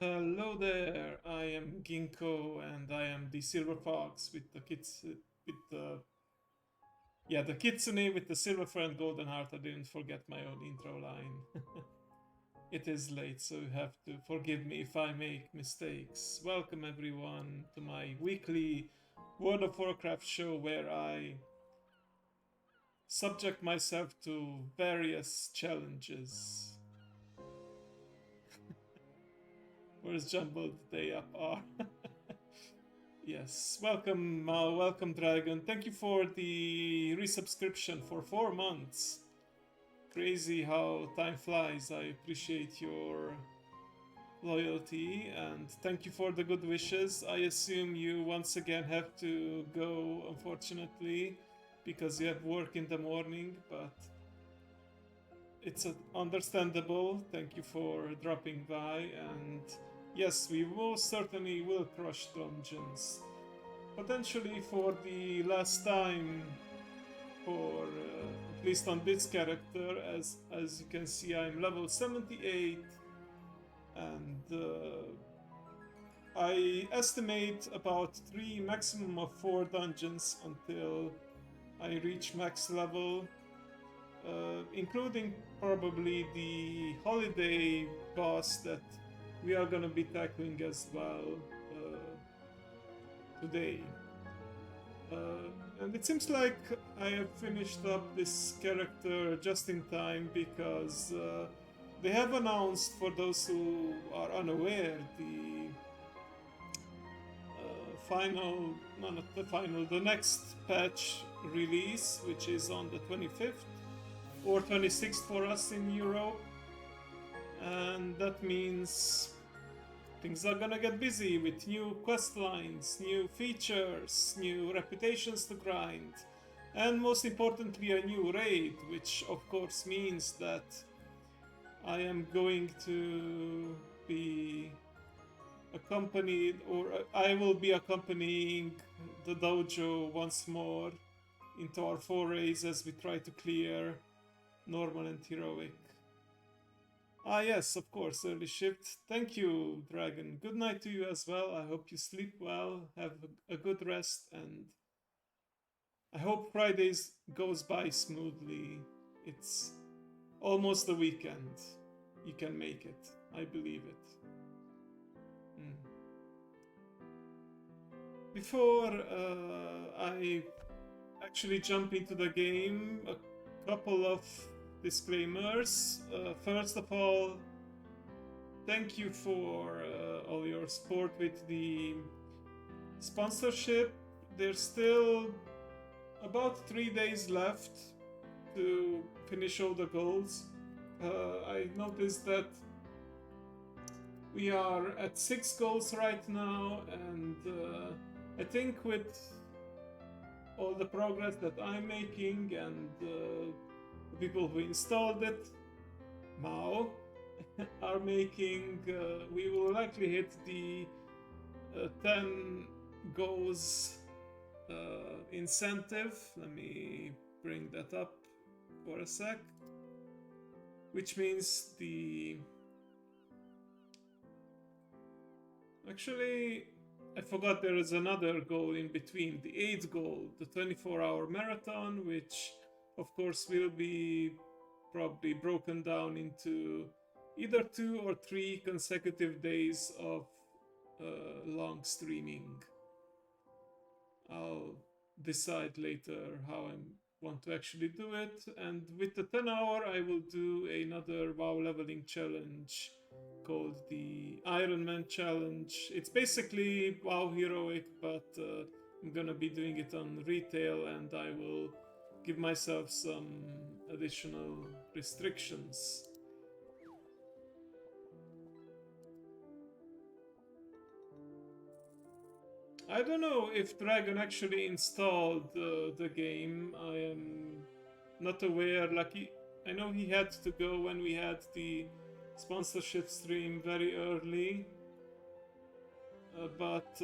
Hello there, I am Ginkgo and I am the silver fox with the the kitsune with the silver fur and golden heart. I didn't forget my own intro line. It is late, so you have to forgive me if I make mistakes. Welcome everyone to my weekly World of Warcraft show where I subject myself to various challenges. Where's Jumbled Day Up are? Yes, welcome Dragon. Thank you for the resubscription for 4 months. Crazy how time flies. I appreciate your loyalty and thank you for the good wishes. I assume you once again have to go, unfortunately, because you have work in the morning, but it's understandable. Thank you for dropping by, and yes, we most certainly will crush dungeons. Potentially for the last time, for at least on this character, as you can see, I'm level 78, and I estimate about 3, maximum of 4 dungeons until I reach max level, including probably the holiday boss that we are gonna be tackling as well today. And it seems like I have finished up this character just in time because they have announced, for those who are unaware, the next patch release, which is on the 25th or 26th for us in Europe. And that means things are gonna get busy with new quest lines, new features, new reputations to grind, and most importantly, a new raid, which of course means that I am going to be accompanied, or I will be accompanying the dojo once more into our forays as we try to clear normal and heroic. Ah, yes, of course, early shift. Thank you, Dragon. Good night to you as well. I hope you sleep well, have a good rest, and I hope Fridays goes by smoothly. It's almost the weekend. You can make it. I believe it. Mm. Before I actually jump into the game, a couple of disclaimers. First of all, thank you for all your support with the sponsorship. There's still about 3 days left to finish all the goals. I noticed that we are at 6 goals right now, and I think with all the progress that I'm making and the people who installed it, Mao, are making, we will likely hit the 10 goals incentive. Let me bring that up for a sec. Which means actually, I forgot there is another goal in between, the 8th goal, the 24-hour marathon, which of course will be probably broken down into either 2 or 3 consecutive days of long streaming. I'll decide later how I want to actually do it, and with the 10-hour I will do another WoW leveling challenge called the Iron Man challenge. It's basically WoW heroic, but I'm gonna be doing it on retail, and I will give myself some additional restrictions. I don't know if Dragon actually installed the game. I am not aware. I know he had to go when we had the sponsorship stream very early. But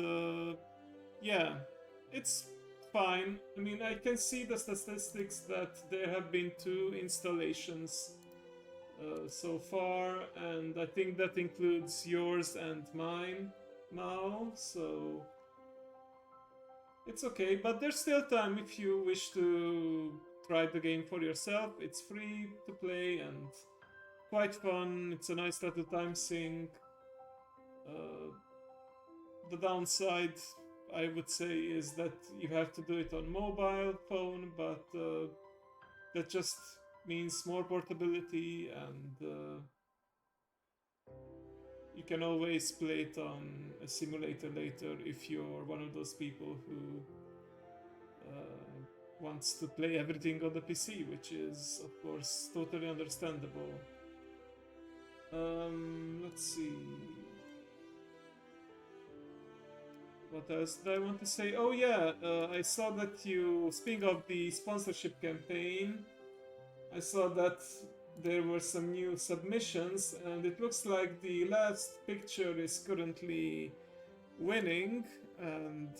yeah, it's fine. I mean, I can see the statistics that there have been 2 installations so far, and I think that includes yours and mine, Mao. So it's okay, but there's still time if you wish to try the game for yourself. It's free to play and quite fun. It's a nice little time sink. Uh, the downside, I would say, is that you have to do it on mobile phone, but that just means more portability, and you can always play it on a simulator later if you're one of those people who wants to play everything on the PC, which is, of course, totally understandable. Let's see. What else did I want to say? Oh yeah, I saw that you, speaking of the sponsorship campaign, I saw that there were some new submissions, and it looks like the last picture is currently winning, and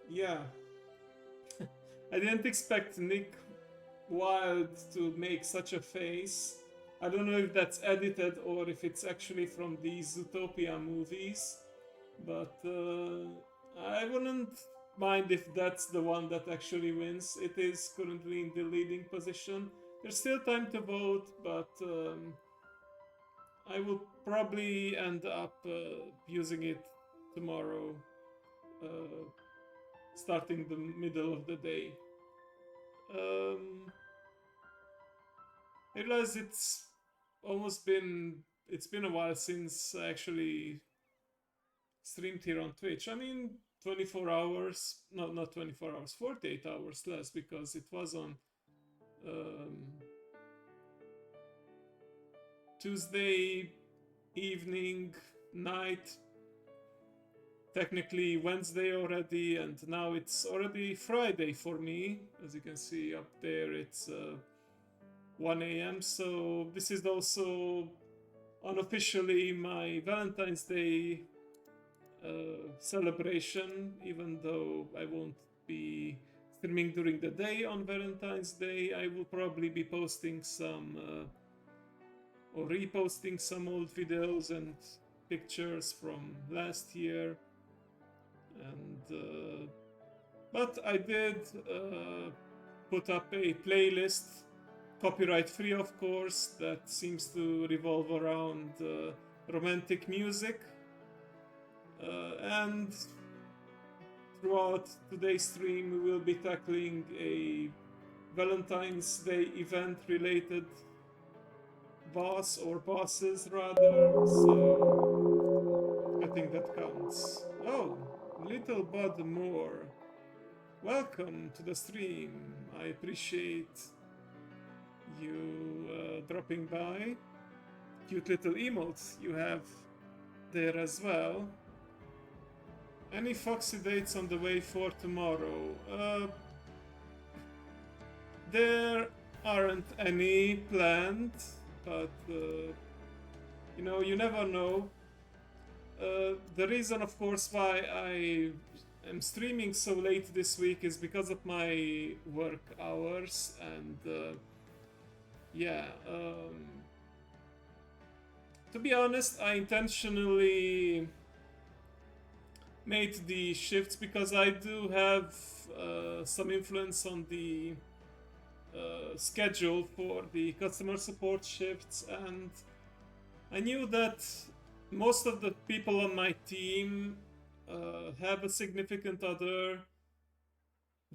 yeah. I didn't expect Nick Wilde to make such a face. I don't know if that's edited or if it's actually from the Zootopia movies, but I wouldn't mind if that's the one that actually wins. It is currently in the leading position. There's still time to vote, but I will probably end up using it tomorrow, starting the middle of the day. I realize it's been a while since I actually streamed here on Twitch. I mean, 24 hours, no, not 24 hours, 48 hours less, because it was on Tuesday evening, night, technically Wednesday already, and now it's already Friday for me. As you can see up there, it's 1 a.m. So this is also unofficially my Valentine's Day celebration, even though I won't be streaming during the day on Valentine's Day. I will probably be posting some or reposting some old videos and pictures from last year, and but I did put up a playlist, copyright free of course, that seems to revolve around romantic music, and throughout today's stream we will be tackling a Valentine's Day event related boss, or bosses rather, so I think that counts. Oh, Little Bud Moore, welcome to the stream. I appreciate you dropping by. Cute little emotes you have there as well. Any Foxy dates on the way for tomorrow? There aren't any planned, but you know, you never know. The reason, of course, why I am streaming so late this week is because of my work hours, and yeah. To be honest, I intentionally made the shifts because I do have some influence on the schedule for the customer support shifts, and I knew that most of the people on my team have a significant other.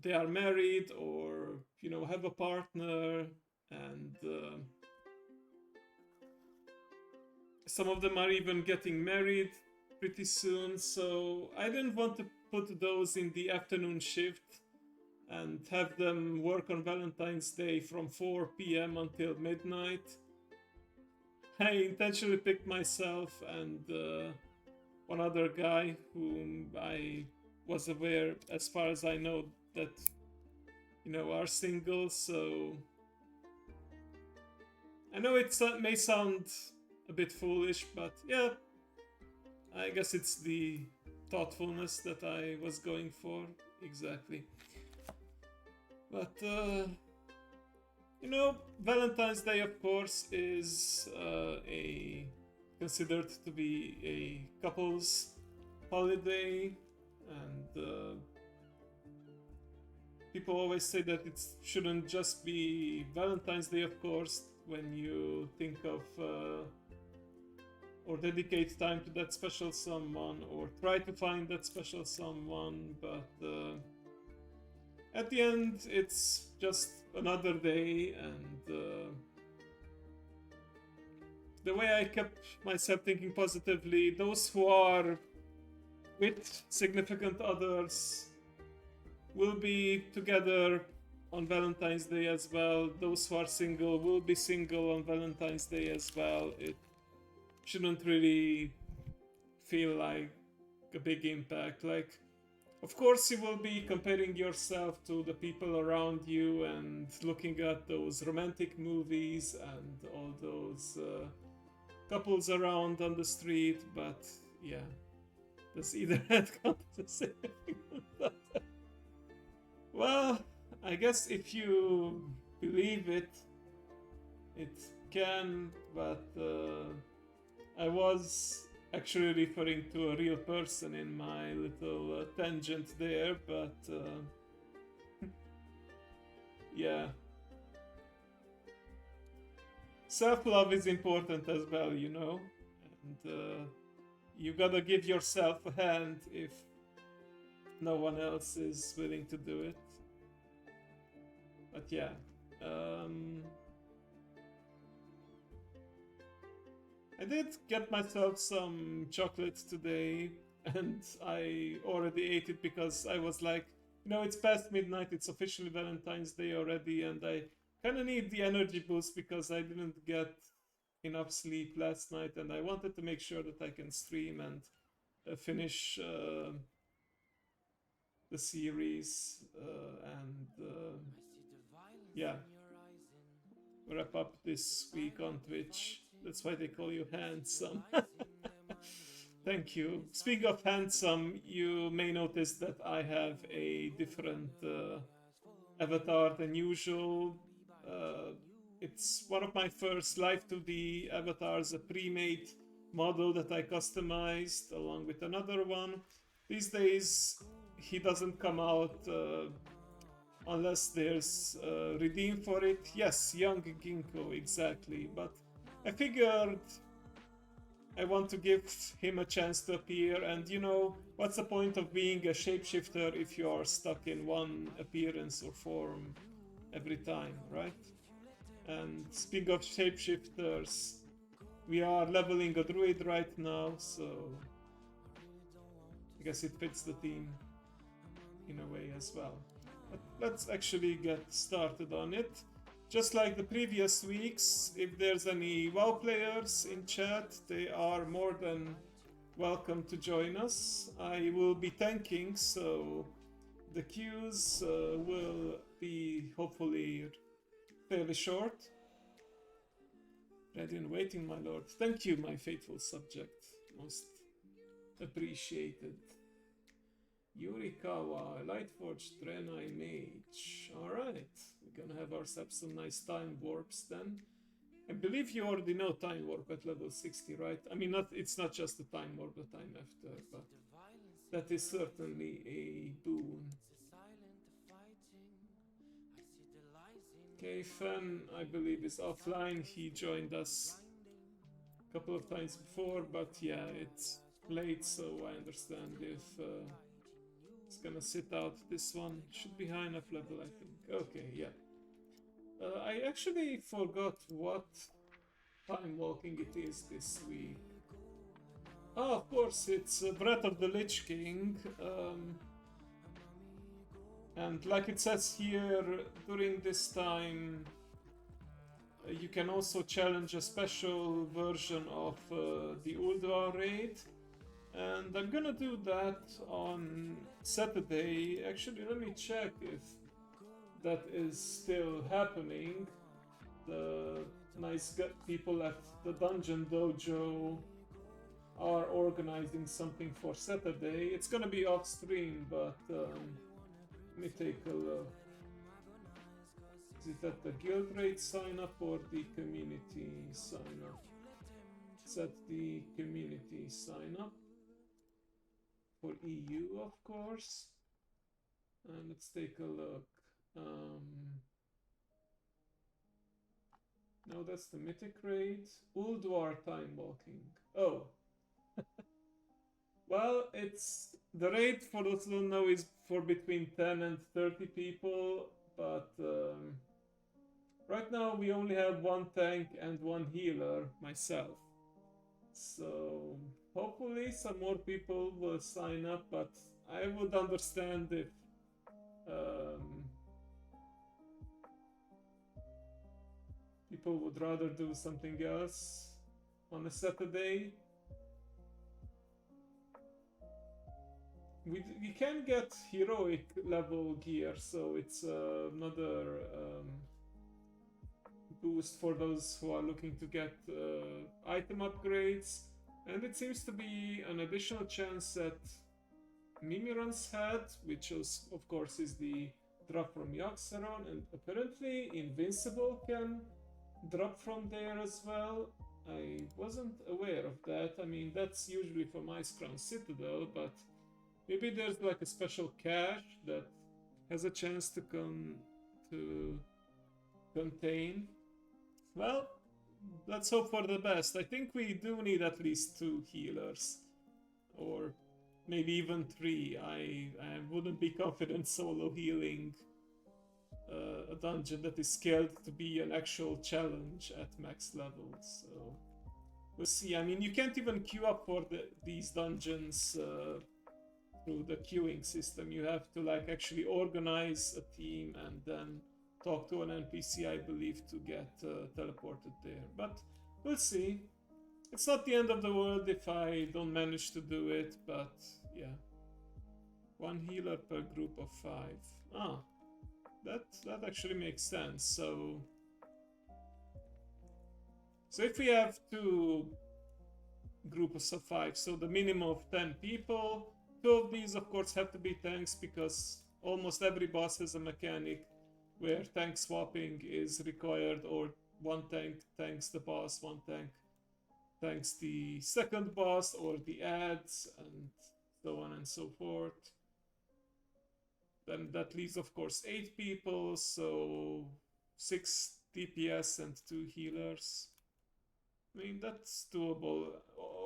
They are married, or you know, have a partner, and some of them are even getting married pretty soon. So I didn't want to put those in the afternoon shift and have them work on Valentine's Day from 4 p.m. until midnight. I intentionally picked myself and one other guy whom I was aware, as far as I know, that you know, are single. So I know it may sound a bit foolish, but yeah, I guess it's the thoughtfulness that I was going for, exactly. But You know, Valentine's Day, of course, is a considered to be a couple's holiday, and people always say that it shouldn't just be Valentine's Day, of course, when you think of or dedicate time to that special someone or try to find that special someone, but at the end, it's just another day, and the way I kept myself thinking positively, those who are with significant others will be together on Valentine's Day as well. Those who are single will be single on Valentine's Day as well. It shouldn't really feel like a big impact. Like, of course, you will be comparing yourself to the people around you and looking at those romantic movies and all those couples around on the street, but yeah, does either head count the same? Well, I guess if you believe it, it can, but I was actually referring to a real person in my little tangent there, but yeah. Self-love is important as well, you know, and you gotta give yourself a hand if no one else is willing to do it. But yeah, I did get myself some chocolate today, and I already ate it because I was like, you know, it's past midnight, it's officially Valentine's Day already, and I kind of need the energy boost because I didn't get enough sleep last night, and I wanted to make sure that I can stream and finish the series and yeah, wrap up this week on Twitch. That's why they call you handsome. Thank you. Speaking of handsome, you may notice that I have a different avatar than usual. It's one of my first Live 2D avatars, a pre-made model that I customized along with another one. These days, he doesn't come out unless there's redeem for it. Yes, young Ginkgo, exactly. But I figured I want to give him a chance to appear, and you know, what's the point of being a shapeshifter if you are stuck in one appearance or form every time, right? And speaking of shapeshifters, we are leveling a druid right now, so I guess it fits the theme in a way as well. But let's actually get started on it. Just like the previous weeks, if there's any WoW players in chat, they are more than welcome to join us. I will be tanking, so the queues will be hopefully fairly short. Ready and waiting, my lord. Thank you, my faithful subject. Most appreciated. Yurikawa, Lightforged Draenei Mage. Alright, we're gonna have ourselves some nice time warps then. I believe you already know time warp at level 60, right? I mean, it's not just the time warp, the time after, but that is certainly a boon. Okay, Fen, I believe, is offline. He joined us a couple of times before, but yeah, it's late, so I understand if it's gonna sit out. This one should be high enough level, I think. Okay, yeah. I actually forgot what time walking it is this week. Oh, of course, it's Breath of the Lich King. And like it says here, during this time, you can also challenge a special version of the Ulduar raid. And I'm gonna do that on Saturday. Actually, let me check if that is still happening. The nice people at the Dungeon Dojo are organizing something for Saturday. It's gonna be off stream, but let me take a look. Is Is that the guild rate sign up or the community sign up? Set the community sign up for EU, of course. And let's take a look. No, that's the mythic rate. Ulduar time walking. Oh. Well, it's the rate, for those who don't know, is for between 10 and 30 people, but right now we only have one tank and one healer, myself. So hopefully some more people will sign up, but I would understand if people would rather do something else on a Saturday. We can get heroic level gear, so it's another boost for those who are looking to get item upgrades. And it seems to be an additional chance that Mimiron's head, which is, of course, is the drop from Yaxaron, and apparently Invincible can drop from there as well. I wasn't aware of that. I mean, that's usually from Ice Crown Citadel, but maybe there's like a special cache that has a chance to contain. Well, let's hope for the best. I think we do need at least 2 healers, or maybe even 3. I wouldn't be confident solo healing a dungeon that is scaled to be an actual challenge at max level. So we'll see. I mean, you can't even queue up for these dungeons through the queuing system. You have to like actually organize a team and then talk to an NPC, I believe, to get teleported there. But we'll see. It's not the end of the world if I don't manage to do it, but yeah. 1 healer per group of 5. Ah, that actually makes sense. So if we have 2 groups of 5, so the minimum of 10 people, 2 of these of course have to be tanks, because almost every boss has a mechanic where tank swapping is required, or 1 tank tanks the boss, 1 tank tanks the second boss or the ads, and so on and so forth. Then that leaves of course 8 people, so 6 DPS and 2 healers. I mean, that's doable.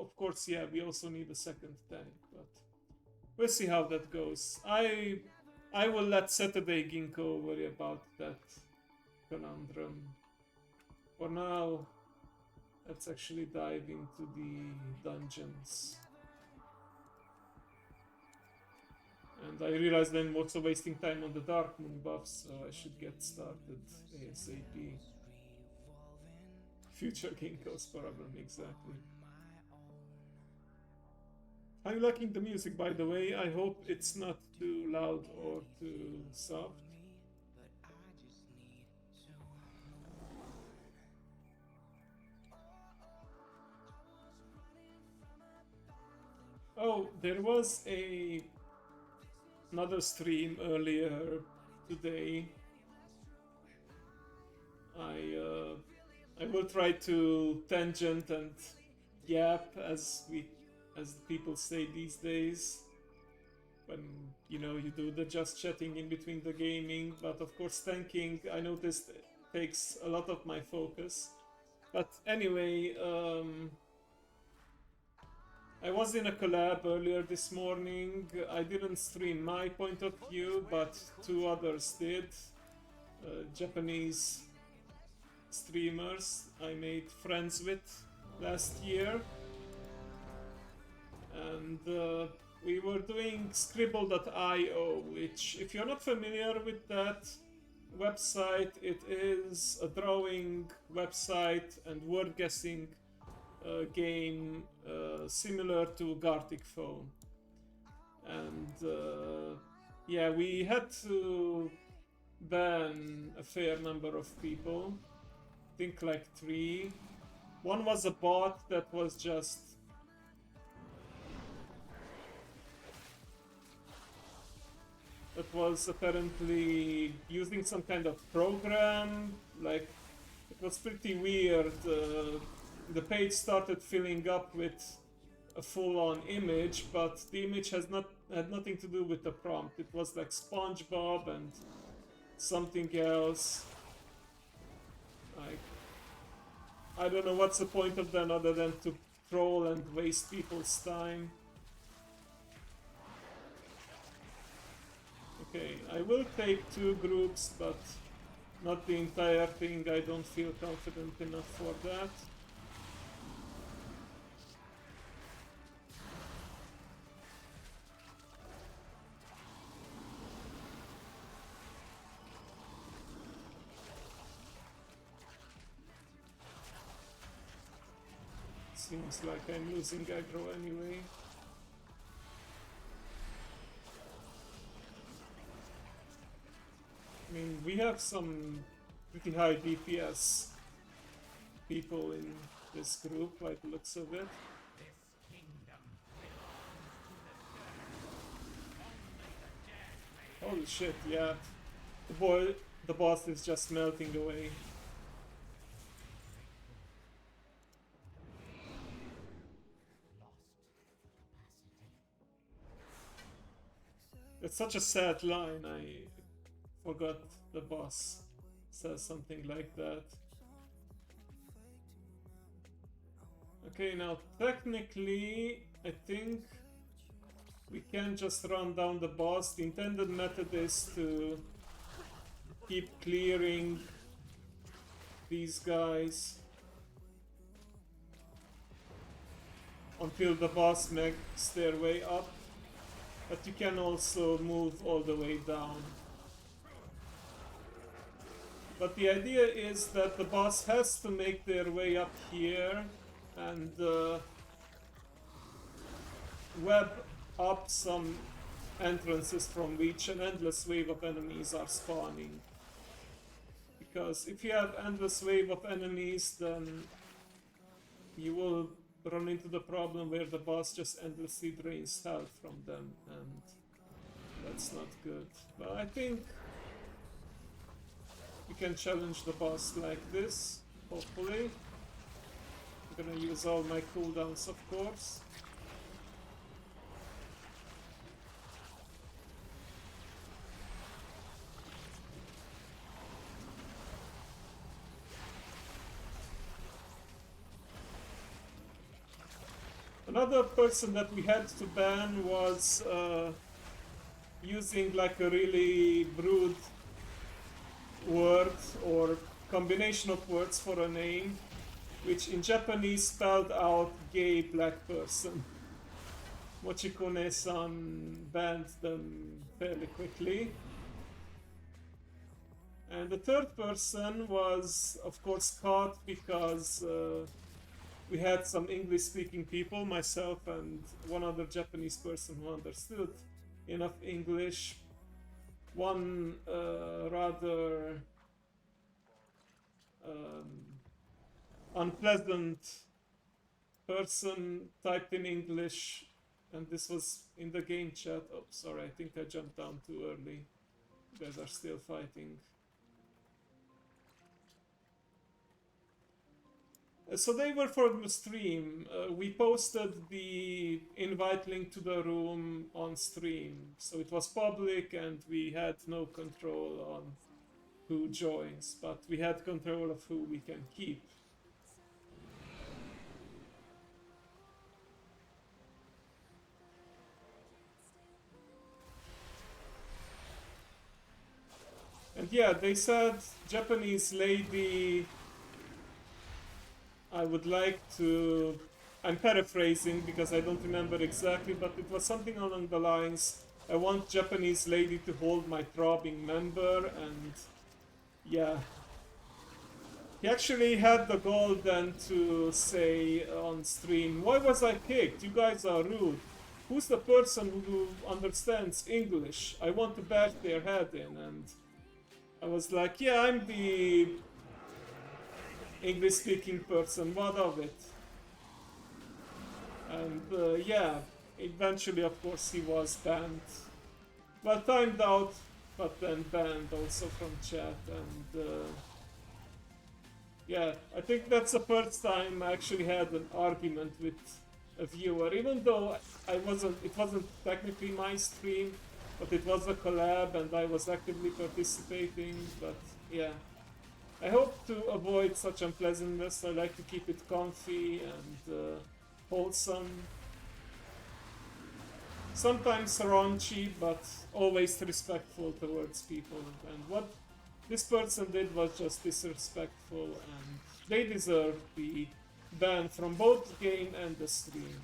Of course, yeah, we also need a second tank, but we'll see how that goes. I will let Saturday Ginkgo worry about that conundrum. For now, let's actually dive into the dungeons. And I realized I'm also wasting time on the Dark Moon buffs, so I should get started ASAP. Future Ginkgo's problem, exactly. I'm liking the music, by the way. I hope it's not too loud or too soft. Oh, there was another stream earlier today. I will try to tangent and yap, as people say these days, when you do the just chatting in between the gaming. But of course, tanking, I noticed, takes a lot of my focus. But anyway, I was in a collab earlier this morning. I didn't stream my point of view, but 2 others did. Japanese streamers I made friends with last year. And we were doing scribble.io, which, if you're not familiar with that website, it is a drawing website and word guessing game similar to Gartic Phone. And yeah, we had to ban a fair number of people. I think like 3. One was a bot that was just was apparently using some kind of program. Like, it was pretty weird. The page started filling up with a full-on image, but the image had nothing to do with the prompt. It was like SpongeBob and something else. Like, I don't know what's the point of that other than to troll and waste people's time. Okay, I will take 2 groups, but not the entire thing. I don't feel confident enough for that. Seems like I'm losing aggro anyway. I mean, we have some pretty high DPS people in this group, by the looks of it. Holy shit, yeah. The boss is just melting away. It's such a sad line, I forgot the boss says something like that. Okay, now technically, I think we can just run down the boss. The intended method is to keep clearing these guys until the boss makes their way up. But you can also move all the way down. But the idea is that the boss has to make their way up here and web up some entrances from which an endless wave of enemies are spawning. Because if you have endless wave of enemies, then you will run into the problem where the boss just endlessly drains health from them, and that's not good. But I think we can challenge the boss like this, hopefully. I'm gonna use all my cooldowns, of course. Another person that we had to ban was using like a really broad word or combination of words for a name, which in Japanese spelled out gay black person. Mochikone-san banned them fairly quickly. And the third person was, of course, caught because we had some English-speaking people, myself and one other Japanese person who understood enough English. One rather unpleasant person typed in English, and this was in the game chat. Oh, sorry, I think I jumped down too early. You guys are still fighting. So they were for the stream. We posted the invite link to the room on stream. So it was public and we had no control on who joins, but we had control of who we can keep. And yeah, they said, Japanese lady, I would like to, I'm paraphrasing because I don't remember exactly, but it was something along the lines, I want Japanese lady to hold my throbbing member, and yeah. He actually had the gall then to say on stream, why was I kicked? You guys are rude. Who's the person who understands English? I want to bash their head in. And I was like, yeah, I'm the English-speaking person, what of it? And yeah, eventually, of course, he was banned. Well, timed out. but then banned also from chat. And yeah, I think that's the first time I actually had an argument with a viewer, even though it wasn't technically my stream, but it was a collab and I was actively participating. But yeah, I hope to avoid such unpleasantness. I like to keep it comfy and wholesome. Sometimes raunchy, but always respectful towards people. And what this person did was just disrespectful, and they deserve the ban from both the game and the stream.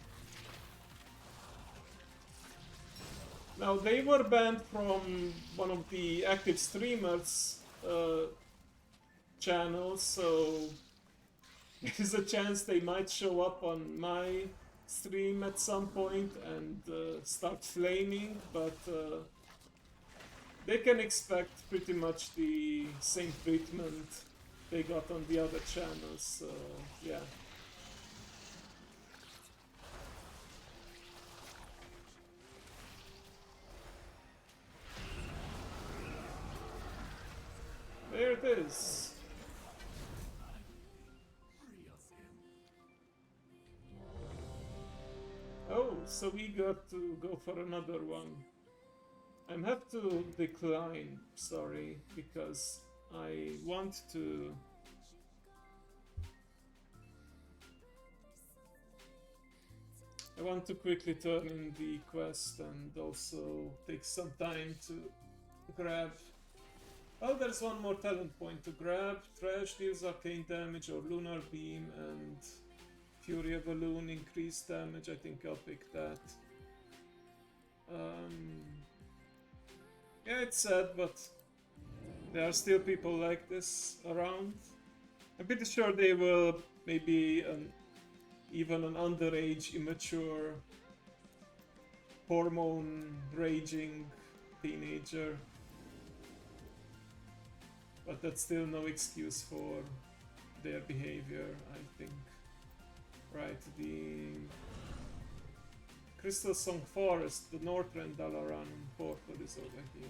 Now, they were banned from one of the active streamers' channels, so there's a chance they might show up on my stream at some point and start flaming, but they can expect pretty much the same treatment they got on the other channels, so yeah. There it is. Oh, so we got to go for another one. I have to decline, sorry, because I want to... I want to quickly turn in the quest and also take some time to grab... Oh, there's one more talent point to grab. Trash deals arcane damage or lunar beam, and Fury of a Loon increased damage. I think I'll pick that. Yeah, it's sad, but there are still people like this around. I'm pretty sure they will maybe even an underage, immature, hormone raging teenager. But that's still no excuse for their behavior, I think. Right, the Crystal Song Forest, the Northern Dalaran portal is over here.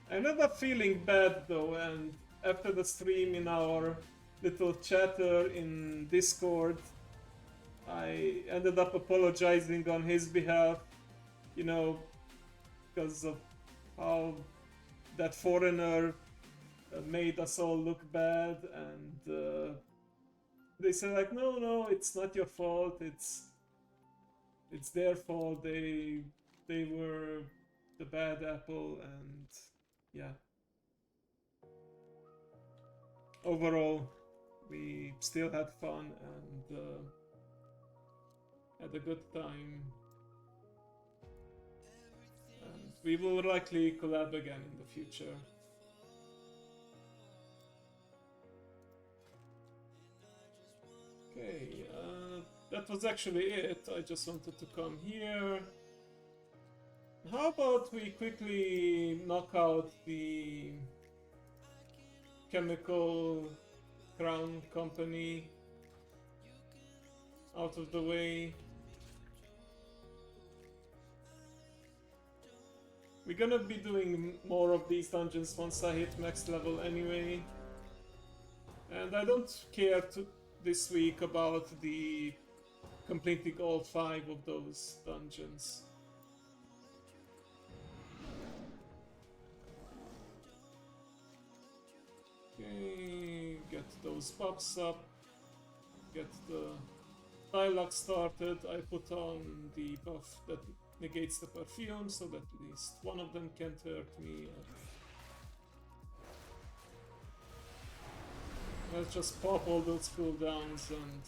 I ended up feeling bad though, and after the stream in our little chatter in Discord, I ended up apologizing on his behalf, you know, because of how that foreigner made us all look bad, and they said like, no, it's not your fault, it's their fault, they were the bad apple, and yeah. Overall, we still had fun and had a good time. And we will likely collab again in the future. Okay, that was actually it. I just wanted to come here. How about we quickly knock out the chemical crown company out of the way. We're gonna be doing more of these dungeons once I hit max level anyway. And I don't care this week about the completing all 5 of those dungeons. Okay, get those pops up, get the dialogue started. I put on the buff that negates the perfume so that at least one of them can't hurt me. Let's just pop all those cooldowns and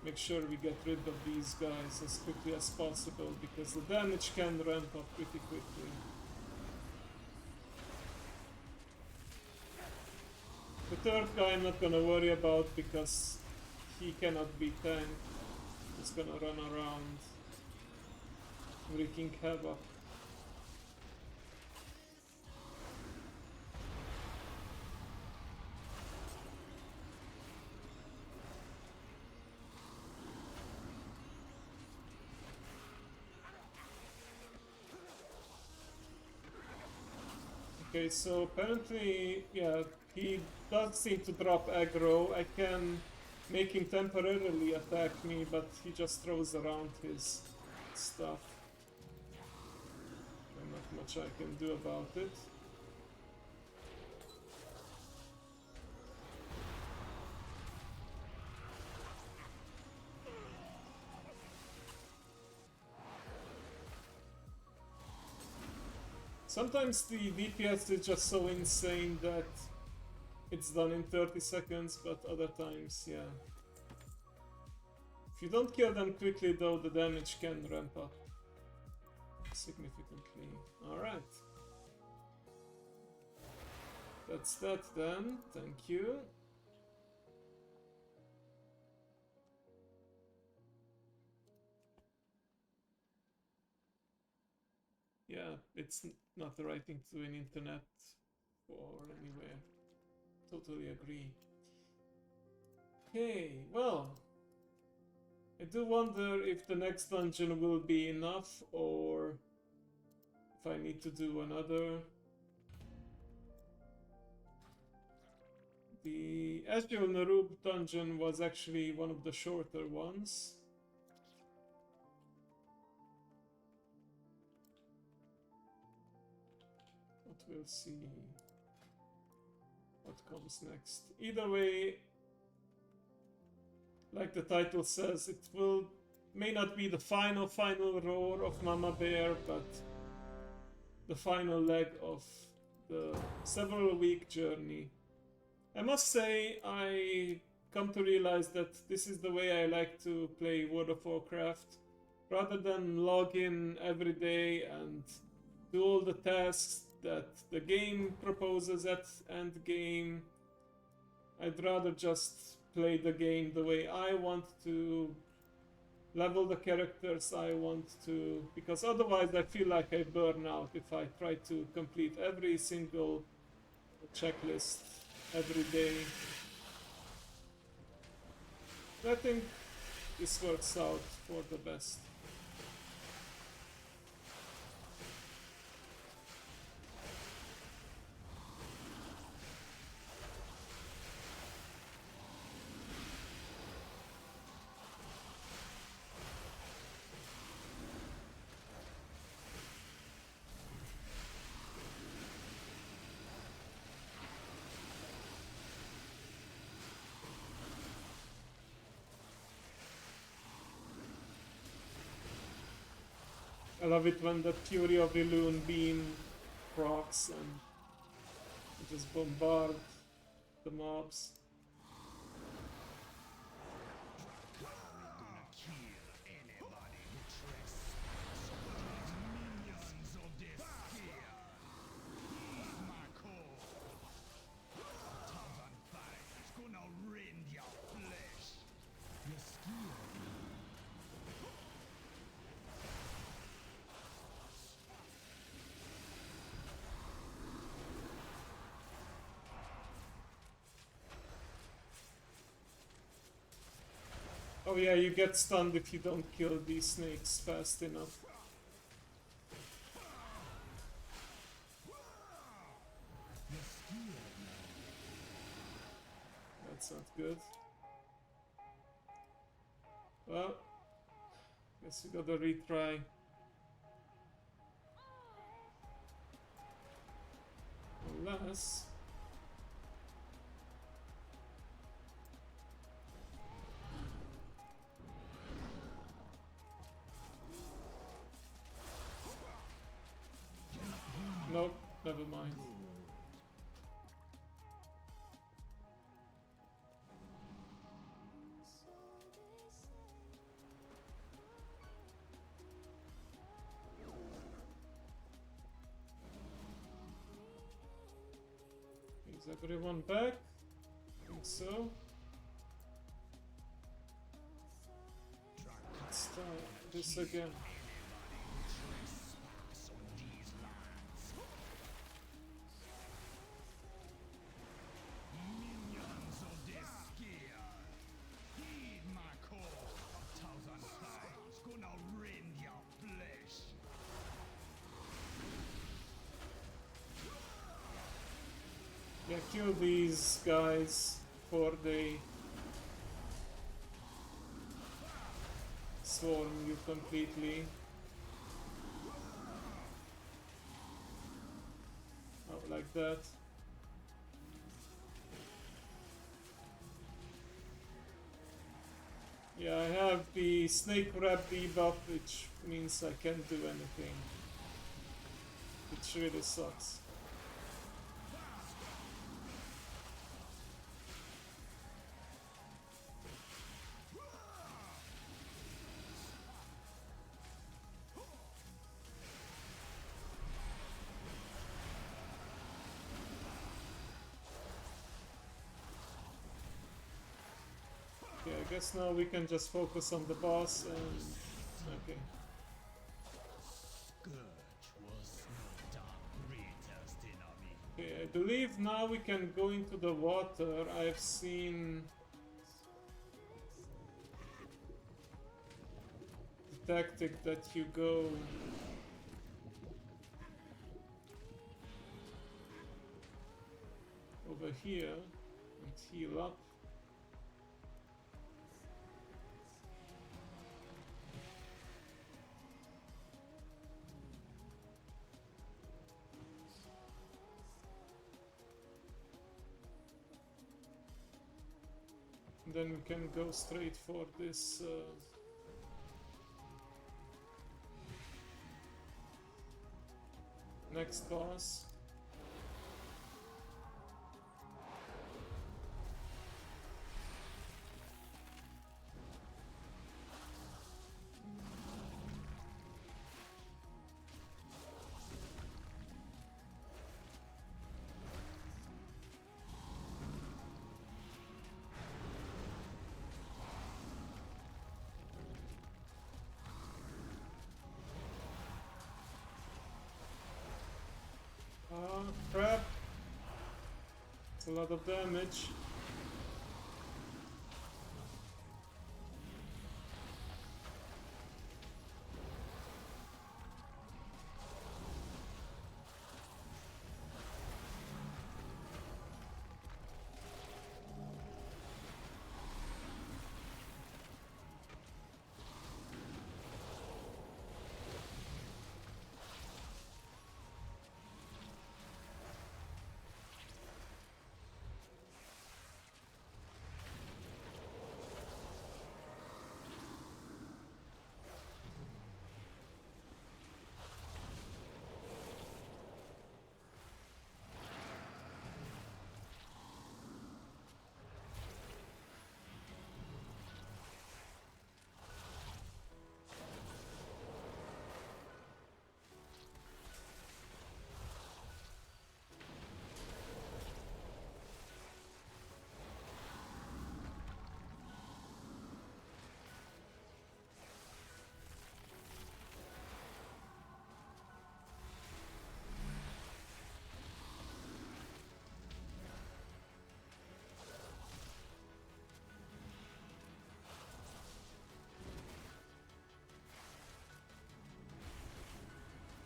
make sure we get rid of these guys as quickly as possible, because the damage can ramp up pretty quickly. The third guy I'm not gonna worry about because he cannot be tanked. He's gonna run around wreaking havoc. Okay, so apparently, yeah, he does seem to drop aggro. I can make him temporarily attack me, but he just throws around his stuff. And not much I can do about it. Sometimes the DPS is just so insane that it's done in 30 seconds, but other times, yeah. If you don't kill them quickly though, the damage can ramp up significantly. Alright. That's that then, thank you. Yeah, it's not the right thing to do in internet or anywhere. Totally agree. Okay, well, I do wonder if the next dungeon will be enough or if I need to do another. The Azure Narub dungeon was actually one of the shorter ones. But we'll see what comes next. Either way, like the title says, it may not be the final roar of Mama Bear, but the final leg of the several week journey. I must say, I come to realize that this is the way I like to play World of Warcraft. Rather than log in every day and do all the tasks that the game proposes at end game, I'd rather just play the game the way I want to, level the characters I want to, because otherwise I feel like I burn out if I try to complete every single checklist every day. I think this works out for the best. I love it when the Fury of the Loon beam procs and just bombard the mobs. Oh yeah, you get stunned if you don't kill these snakes fast enough. That's not good. Well, guess we gotta retry. Unless... Nope, never mind. Is everyone back? I think so. Let's try this again. Yeah, kill these guys before they swarm you completely. Oh, like that. Yeah, I have the snake wrap debuff, which means I can't do anything. Which really sucks. Okay, I guess now we can just focus on the boss and... okay. Okay, I believe now we can go into the water. I've seen the tactic that you go over here and heal up. Then we can go straight for this next boss. Ah, crap. It's a lot of damage.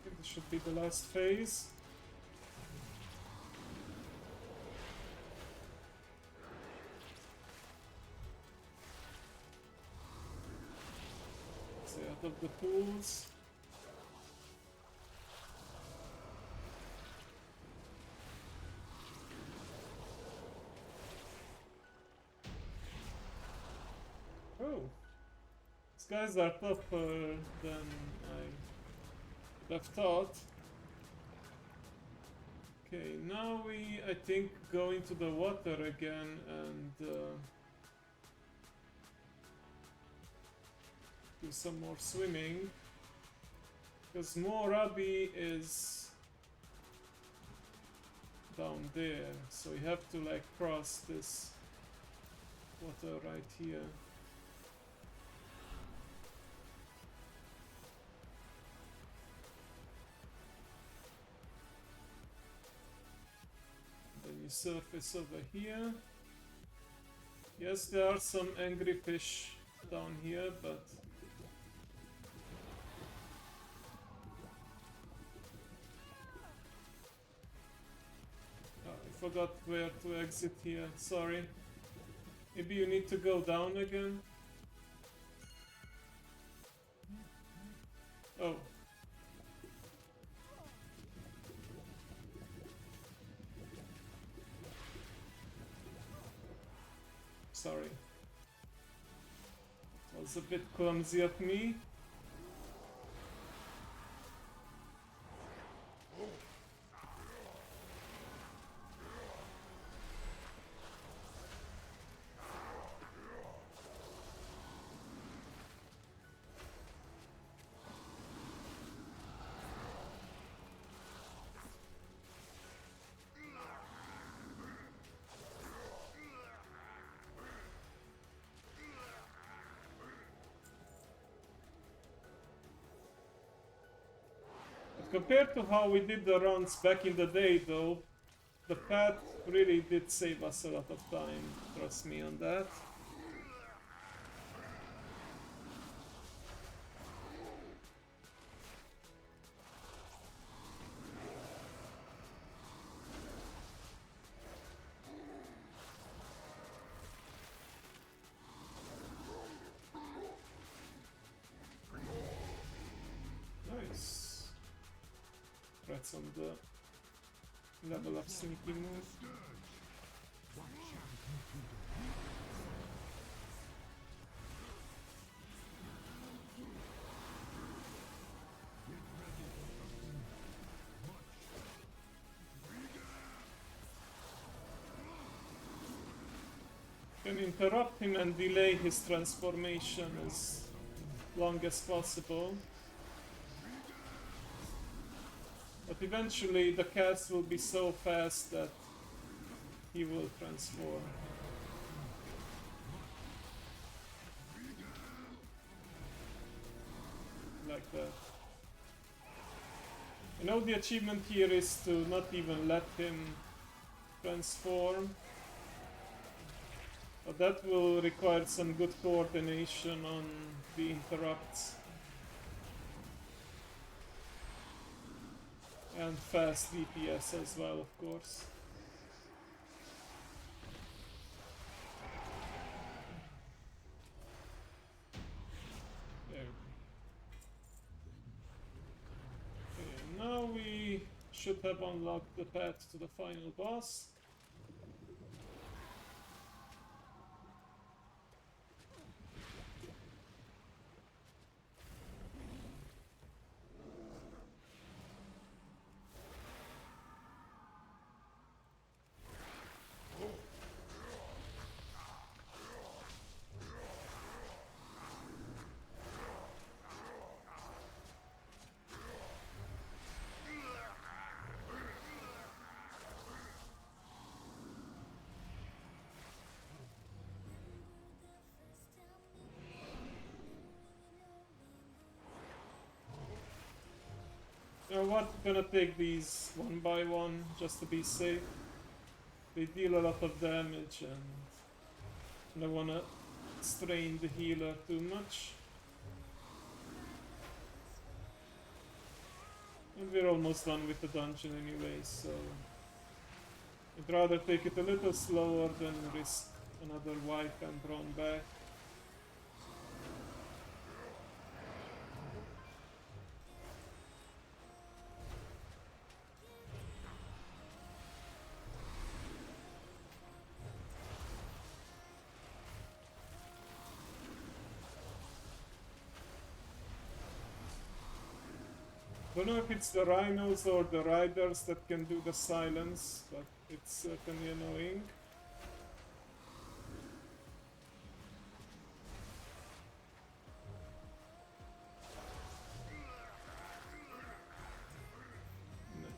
I think this should be the last phase. Stay out of the pools. Oh, these guys are tougher than I would have thought. Okay, now we, I think, go into the water again and do some more swimming. Because Morabi is down there, so you have to like cross this water right here. Then you surface over here. Yes, there are some angry fish down here, but I forgot where to exit here, sorry. Maybe you need to go down again? Oh. Sorry. That was a bit clumsy of me. Compared to how we did the runs back in the day though, the path really did save us a lot of time, trust me on that. Nice. Congrats on the level of sneaky move. Can interrupt him and delay his transformation as long as possible. But eventually the cast will be so fast that he will transform. Like that. I know the achievement here is to not even let him transform. But that will require some good coordination on the interrupts. And fast DPS as well, of course. There. Okay, now we should have unlocked the path to the final boss. You know what, gonna take these one by one just to be safe. They deal a lot of damage and I don't wanna strain the healer too much. And we're almost done with the dungeon anyway, so I'd rather take it a little slower than risk another wipe and run back. I don't know if it's the rhinos or the riders that can do the silence, but it's certainly annoying.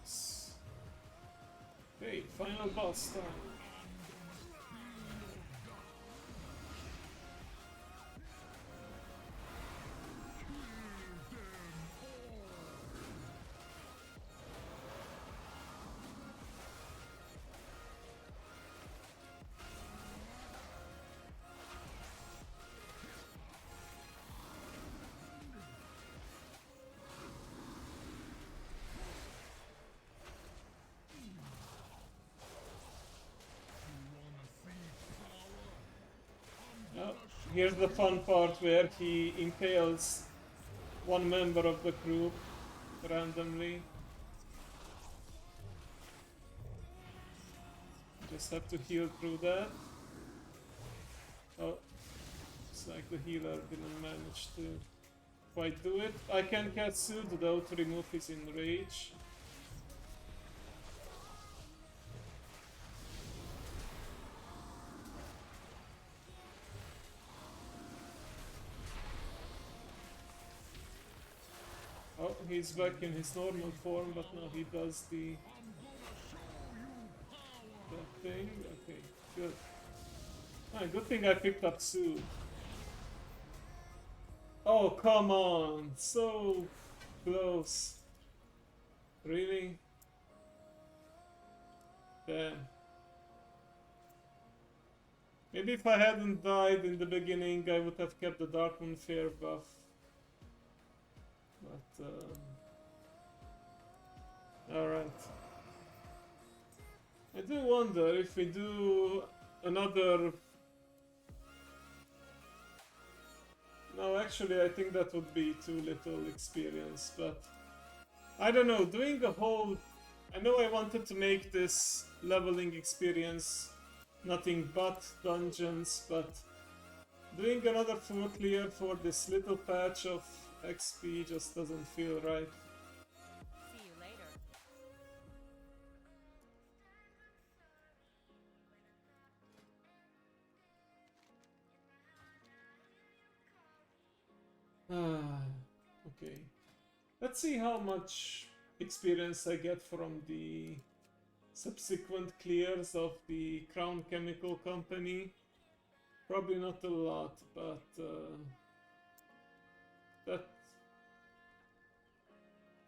Nice. Okay, final boss time. Here's the fun part where he impales one member of the group randomly. Just have to heal through that. Oh, it's like the healer didn't manage to quite do it. I can cast Soothe though to remove his enrage. Oh, he's back in his normal form, but now he does the that thing. Okay, good. Ah, good thing I picked up Soothe. Oh, come on! So close. Really? Damn. Maybe if I hadn't died in the beginning, I would have kept the Darkmoon Fair buff. But, alright. I do wonder if we do another... No, actually I think that would be too little experience, but... I don't know, doing a whole... I know I wanted to make this leveling experience nothing but dungeons, but doing another full clear for this little patch of XP just doesn't feel right. See you later. Okay. Let's see how much experience I get from the subsequent clears of the Crown Chemical Company. Probably not a lot, but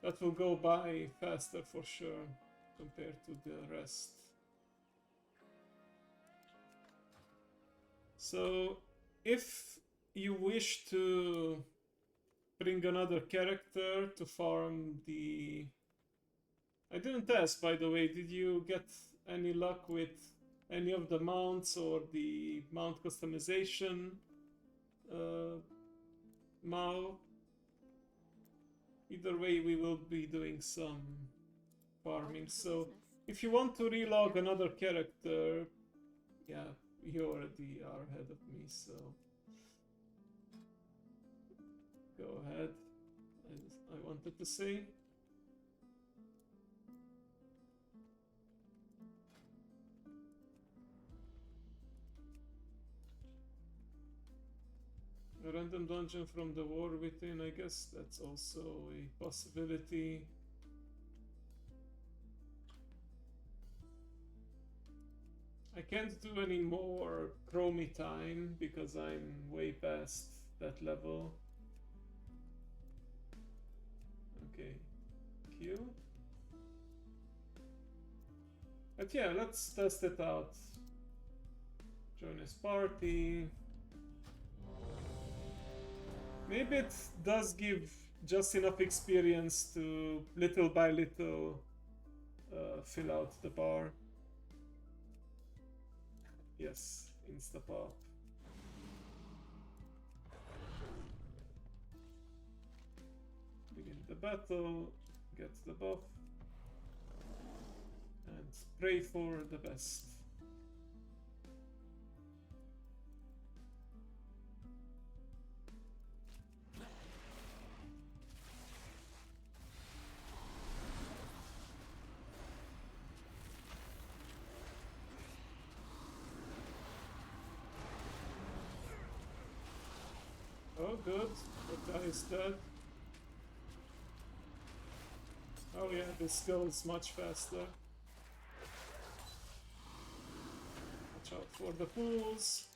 that will go by faster for sure compared to the rest. So if you wish to bring another character to farm the... I didn't ask, by the way, did you get any luck with any of the mounts or the mount customization Mao? Either way, we will be doing some farming. So if you want to relog another character, yeah, you already are ahead of me, so go ahead. I wanted to say. A random dungeon from the war within, I guess that's also a possibility. I can't do any more Chromie time because I'm way past that level. Okay, Q. But yeah, let's test it out. Join his party. Maybe it does give just enough experience to little by little fill out the bar. Yes, insta-pop. Begin the battle, get the buff, and pray for the best. Oh, good. That guy is dead. Oh yeah, this goes much faster. Watch out for the fools.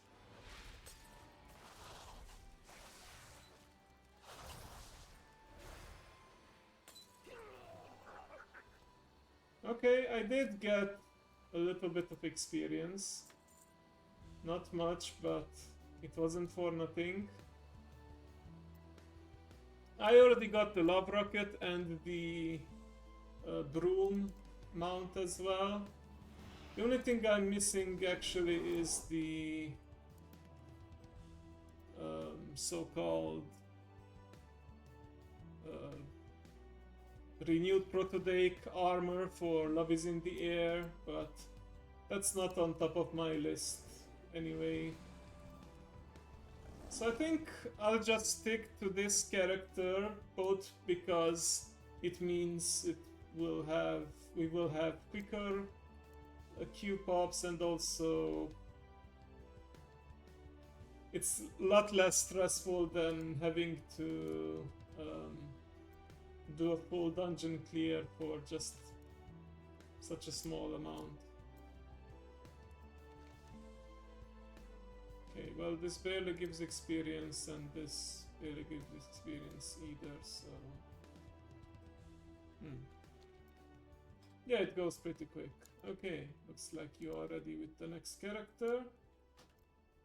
Okay, I did get a little bit of experience. Not much, but it wasn't for nothing. I already got the Love Rocket and the Broom mount as well. The only thing I'm missing actually is the so-called renewed Protodake armor for Love is in the Air, but that's not on top of my list anyway. So I think I'll just stick to this character, both because it means we will have quicker Q pops, and also it's a lot less stressful than having to do a full dungeon clear for just such a small amount. Okay, well, this barely gives experience, and this barely gives experience either, so... Yeah, it goes pretty quick. Okay, looks like you are ready with the next character.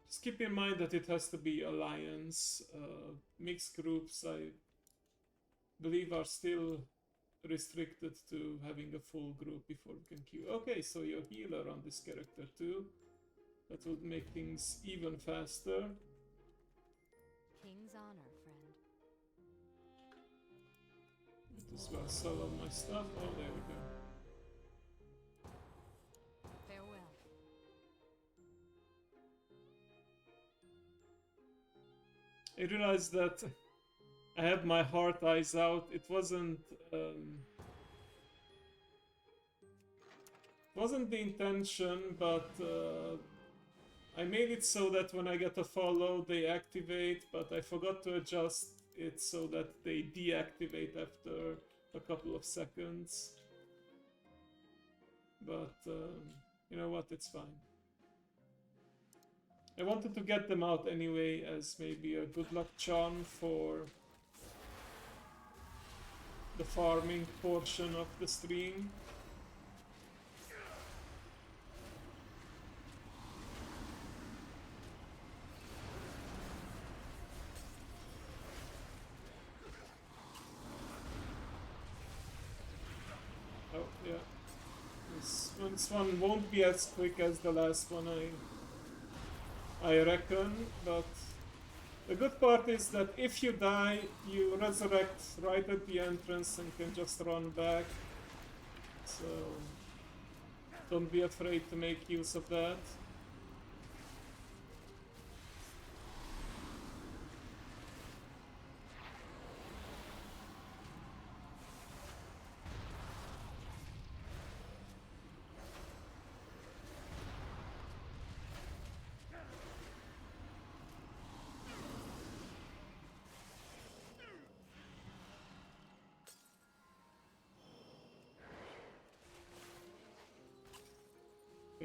Just keep in mind that it has to be alliance. Mixed groups, I believe, are still restricted to having a full group before we can queue. Okay, so you're a healer on this character too. That would make things even faster. King's honor, friend. Might as well sell all my stuff. Oh, there we go. Farewell. I realized that I had my heart eyes out. It wasn't the intention, but I made it so that when I get a follow, they activate, but I forgot to adjust it so that they deactivate after a couple of seconds. But you know what, it's fine. I wanted to get them out anyway as maybe a good luck charm for the farming portion of the stream. Oh, yeah. This one won't be as quick as the last one, I reckon, but the good part is that if you die, you resurrect right at the entrance and can just run back. So don't be afraid to make use of that.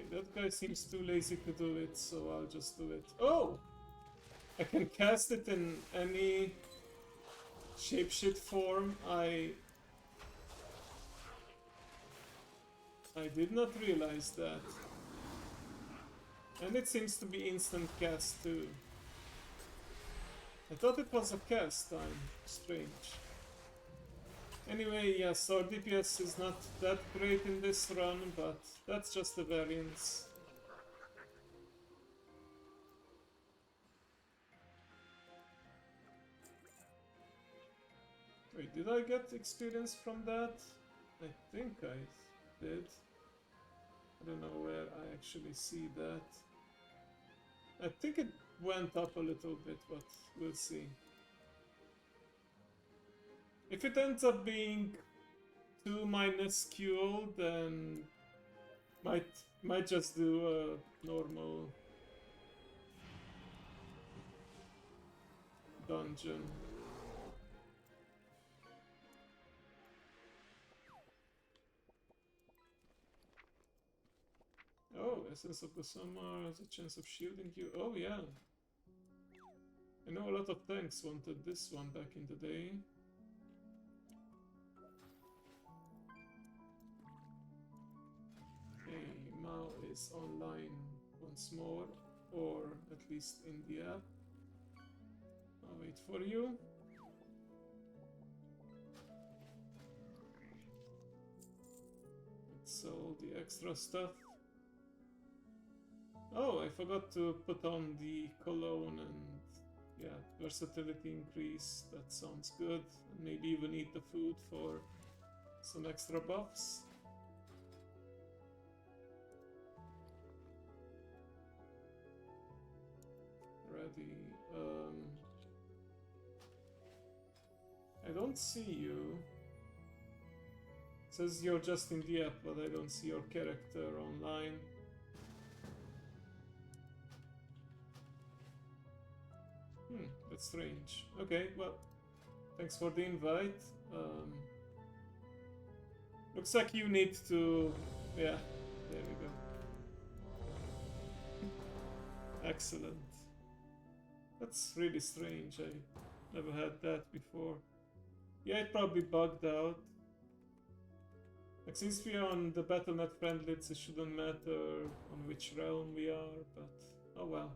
That guy seems too lazy to do it, so I'll just do it. Oh! I can cast it in any shapeshift form. I did not realize that. And it seems to be instant cast too. I thought it was a cast time. Strange. Anyway, yes, our DPS is not that great in this run, but that's just a variance. Wait, did I get experience from that? I think I did. I don't know where I actually see that. I think it went up a little bit, but we'll see. If it ends up being too minuscule, then might just do a normal dungeon. Oh, Essence of the Summer has a chance of shielding you. Oh yeah. I know a lot of tanks wanted this one back in the day. Mao is online once more, or at least in the app. I'll wait for you. Let's sell the extra stuff. Oh, I forgot to put on the cologne and Yeah, versatility increase, that sounds good. And maybe even eat the food for some extra buffs. Ready. I don't see you. It says you're just in the app, but I don't see your character online. That's strange. Okay, well, thanks for the invite. Looks like you need to... Yeah, there we go. Excellent. That's really strange. I never had that before. Yeah, it probably bugged out. Like, since we are on the Battle.net friendlies, it shouldn't matter on which realm we are, but oh well.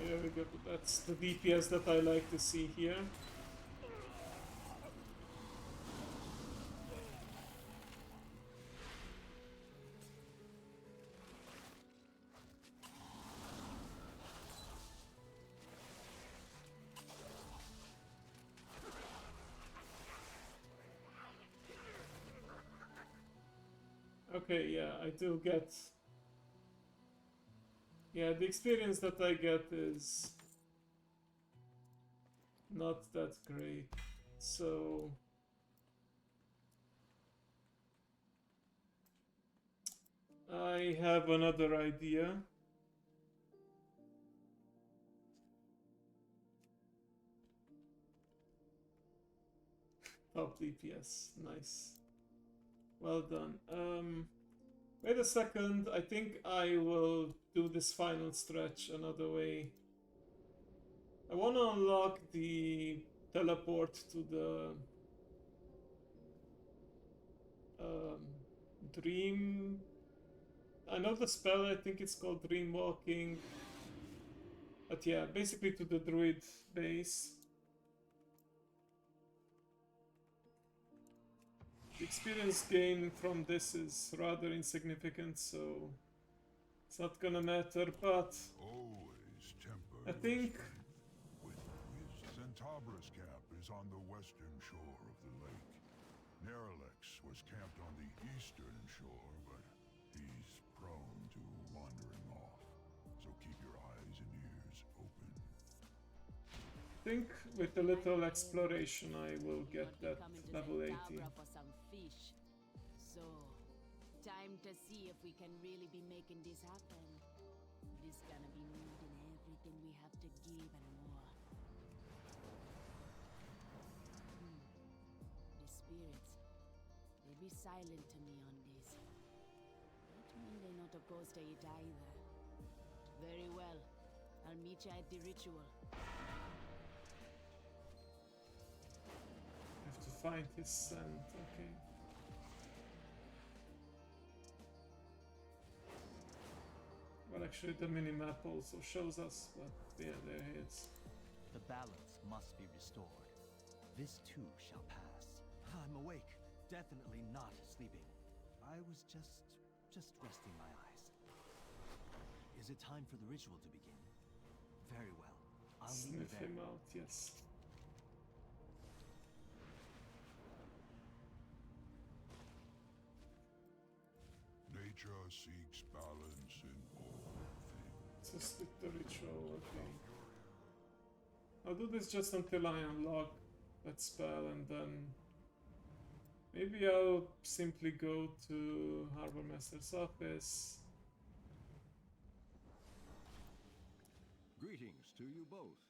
There we go. That's the DPS that I like to see here. Okay, yeah, I do get... Yeah, the experience that I get is not that great, so... I have another idea. Top DPS, nice. Well done. Wait a second, I think I will do this final stretch another way. I want to unlock the teleport to the dream. I know the spell, I think it's called Dream Walking. But yeah, basically to the druid base. The experience gain from this is rather insignificant, so it's not gonna matter, but I think Centaurus camp is on the western shore of the lake. Neralex was camped on the eastern shore, but he's prone to wandering off. So keep your eyes and ears open. I think with a little exploration I will get that level 80. So, time to see if we can really be making this happen. This gonna be needing everything we have to give and more. The spirits, they be silent to me on this. Don't mean they not opposed to it either. Very well. I'll meet you at the ritual. I have to find his scent, okay. Well, actually the minimap also shows us, but yeah, there he is. The balance must be restored. This too shall pass. I'm awake. Definitely not sleeping. I was just resting my eyes. Is it time for the ritual to begin? Very well. I'll meet you Sniff there. him out, yes. Nature seeks balance in all things. So skip the ritual, okay. I'll do this just until I unlock that spell, and then maybe I'll simply go to Harbor Master's office. Greetings to you both.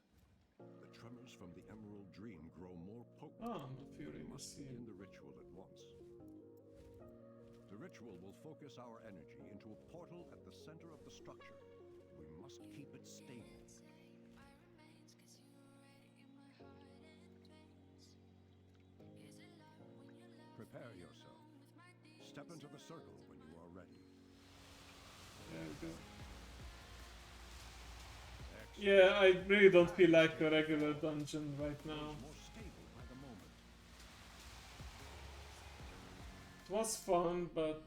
The tremors from the Emerald Dream grow more potent. Ah, no fury We must must see begin him. the ritual at once. The ritual will focus our energy into a portal at the center of the structure. We must keep it stable. Prepare yourself. Step into the circle when you are ready. There we go. Excellent. Yeah, I really don't feel like a regular dungeon right now. More stable by the moment. It was fun, but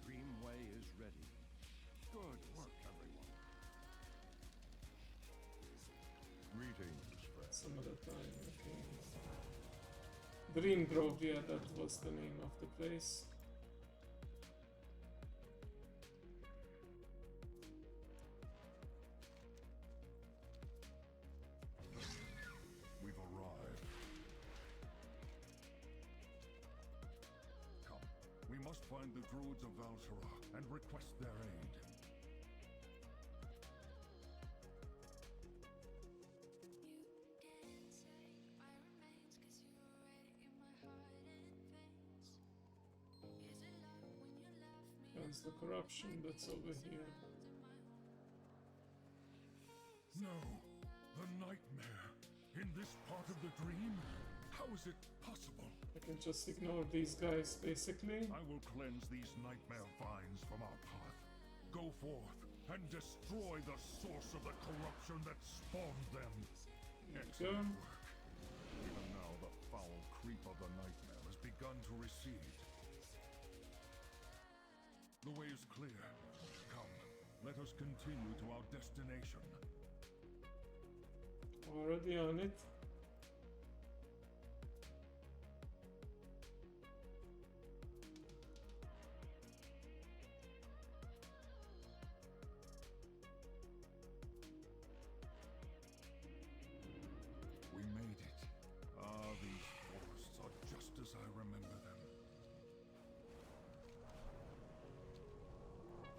Dreamway is ready. Good work, everyone. Greetings, friend. some other time, okay. Dream Grove, yeah, that was the name of the place. We've arrived. Come, we must find the Druids of Valsera and request their aid. That's the corruption that's over here. No, the nightmare. In this part of the dream? How is it possible? I can just ignore these guys, basically. I will cleanse these nightmare vines from our path. Go forth and destroy the source of the corruption that spawned them. Excellent work. Even now, the foul creep of the nightmare has begun to recede. The way is clear. Come, let us continue to our destination. Already on it. We made it. Ah, these forests are just as I remember them.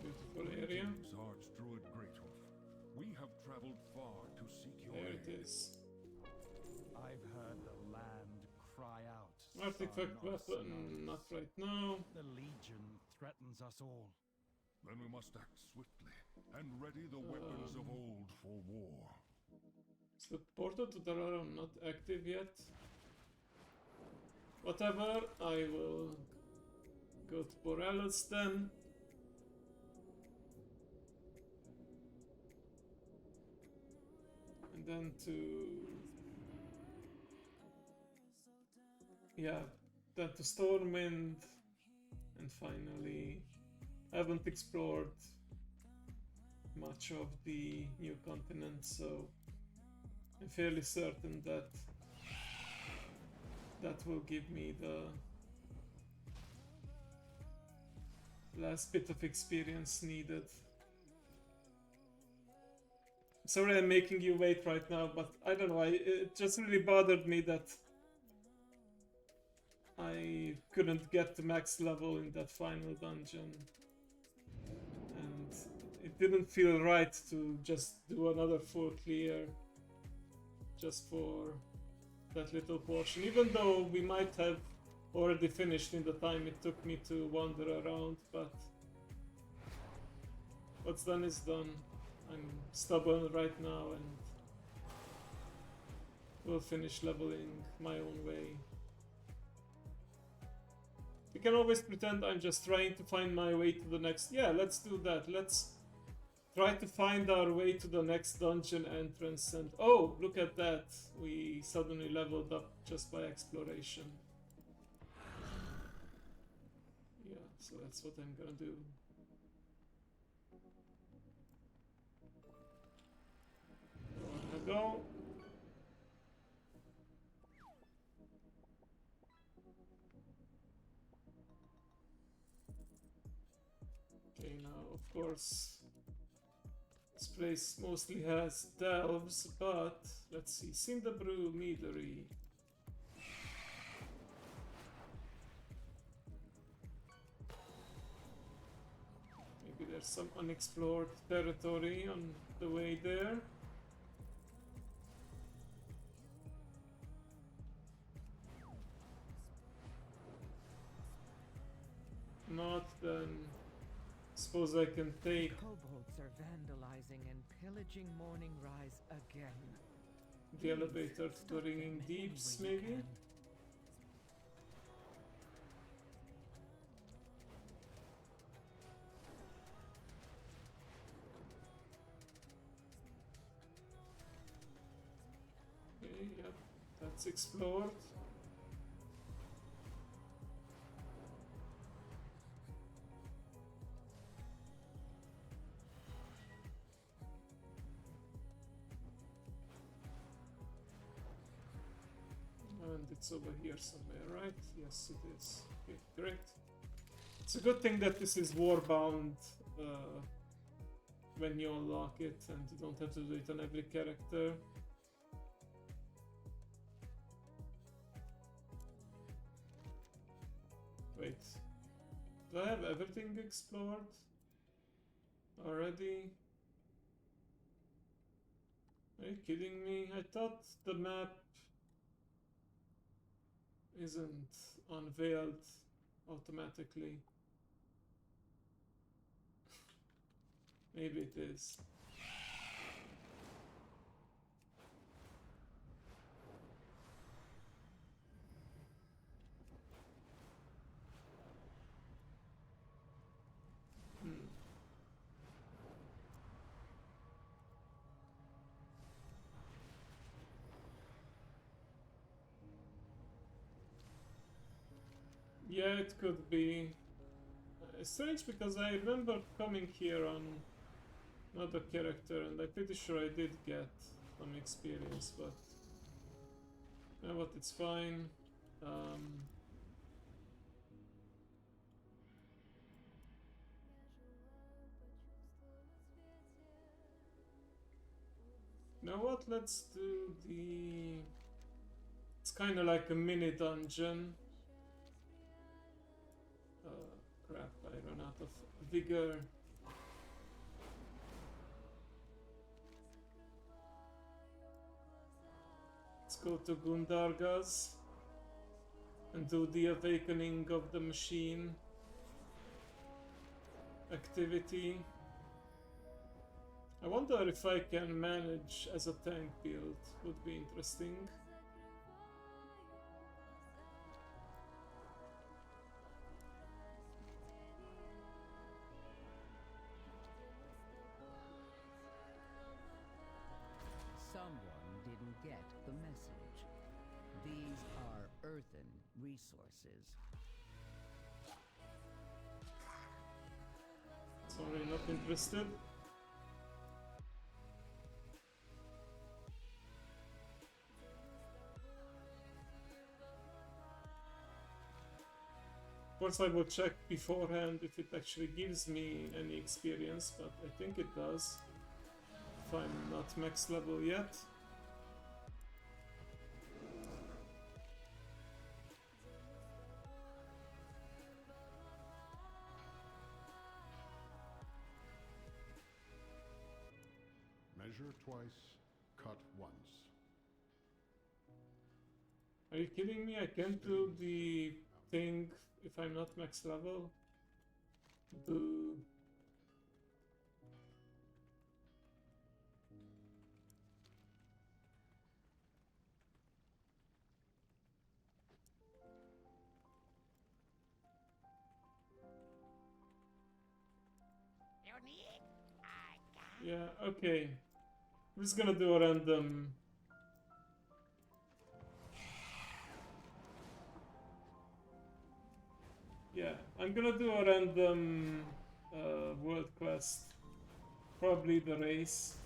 Beautiful area. Greetings, Archdruid Greathoof. We have traveled far to seek your There aid. it is. I've heard the land cry out. Artifact "Son of weapon, snows." not right now. The Legion threatens us all. Then we must act swiftly and ready the weapons of old for war. Is the portal to Dalaran not active yet? Whatever, I will go to Borealis then. And then to... yeah, then to Stormwind. And finally, I haven't explored much of the new continent, so I'm fairly certain that that will give me the last bit of experience needed. Sorry I'm making you wait right now, but I don't know, it just really bothered me that I couldn't get to max level in that final dungeon. And it didn't feel right to just do another full clear just for that little portion, even though we might have already finished in the time it took me to wander around, but what's done is done. I'm stubborn right now and will finish leveling my own way. We can always pretend I'm just trying to find my way to the next... yeah, let's do that. Let's try to find our way to the next dungeon entrance and... oh, look at that. We suddenly leveled up just by exploration. Yeah, so that's what I'm gonna do. There we go. Okay, now of course this place mostly has delves, but let's see, Cinderbrew Meadery. Maybe there's some unexplored territory on the way there. Not, then Suppose I can take Kobolds are vandalizing and pillaging Morning Rise again. the elevator to Stop the them Ringing in any Deeps, way you maybe? can. Okay, yep, that's explored. And it's over here somewhere, right? Yes, it is. Okay, great. It's a good thing that this is warbound when you unlock it, and you don't have to do it on every character. Wait, do I have everything explored already? Are you kidding me? I thought the map isn't unveiled automatically. Maybe it is. Hmm. Yeah, it could be. Strange because I remember coming here on another character and I'm pretty sure I did get some experience, but you know what, it's fine. You know what, let's do the... It's kind of like a mini dungeon. Crap, I run out of vigor. Let's go to Gundargas and do the awakening of the machine activity. I wonder if I can manage as a tank build, would be interesting. Someone didn't get the message. These are earthen resources. Sorry, not interested. Of course, I will check beforehand if it actually gives me any experience, but I think it does. If I'm not max level yet. Measure twice, cut once. Are you kidding me? I can't do the thing if I'm not max level? Boo. Yeah, okay. I'm just gonna do a random... Yeah, I'm gonna do a random world quest. Probably the race.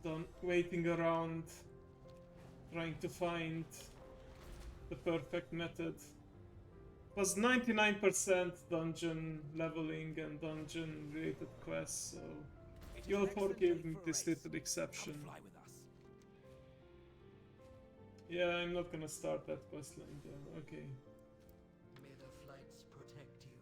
Done waiting around, trying to find the perfect method. It was 99% dungeon leveling and dungeon related quests, so you'll forgive me this little exception. Yeah, I'm not gonna start that questline though, okay. May the flights protect you.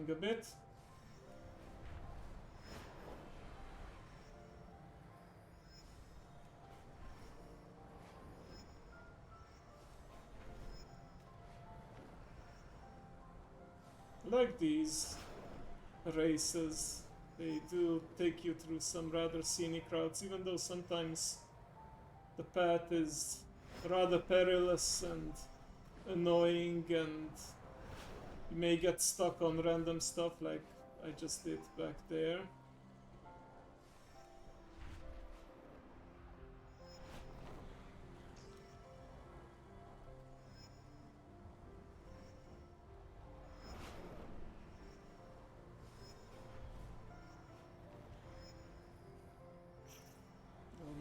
lagging a bit. Like these races, they do take you through some rather scenic routes, even though sometimes the path is rather perilous and annoying, and you may get stuck on random stuff like I just did back there.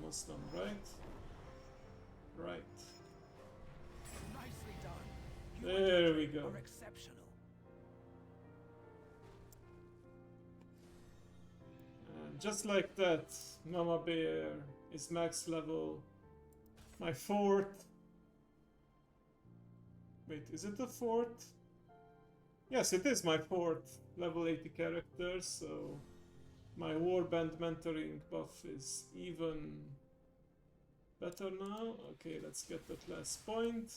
Almost done, right? Right. Nicely done. There we go. Are exceptional. And just like that, Mama Bear is max level. My fourth. Wait, is it the fourth? Yes, it is my fourth level 80 character, so my warband mentoring buff is even better now. Okay, let's get that last point.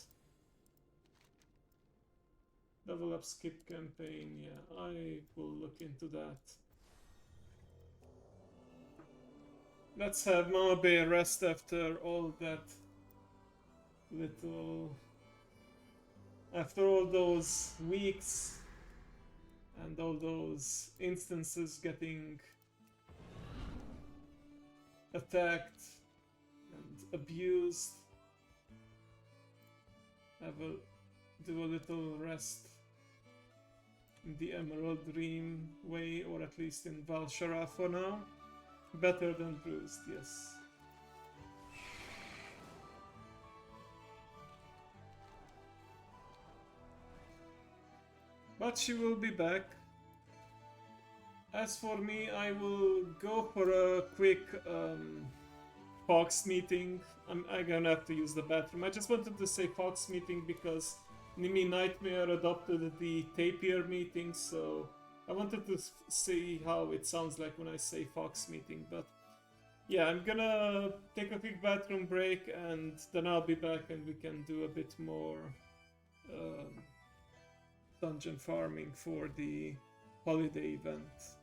Level up skip campaign, yeah, I will look into that. Let's have Mama Bear rest after all that little... After all those weeks and all those instances getting attacked and abused, I will do a little rest in the Emerald Dream way, or at least in Valshara for now. Better than bruised, yes. But she will be back. As for me, I will go for a quick Fox meeting. I'm gonna have to use the bathroom. I just wanted to say Fox meeting because Nimi Nightmare adopted the Tapir meeting, so I wanted to see how it sounds like when I say Fox meeting. But yeah, I'm gonna take a quick bathroom break and then I'll be back and we can do a bit more dungeon farming for the holiday event.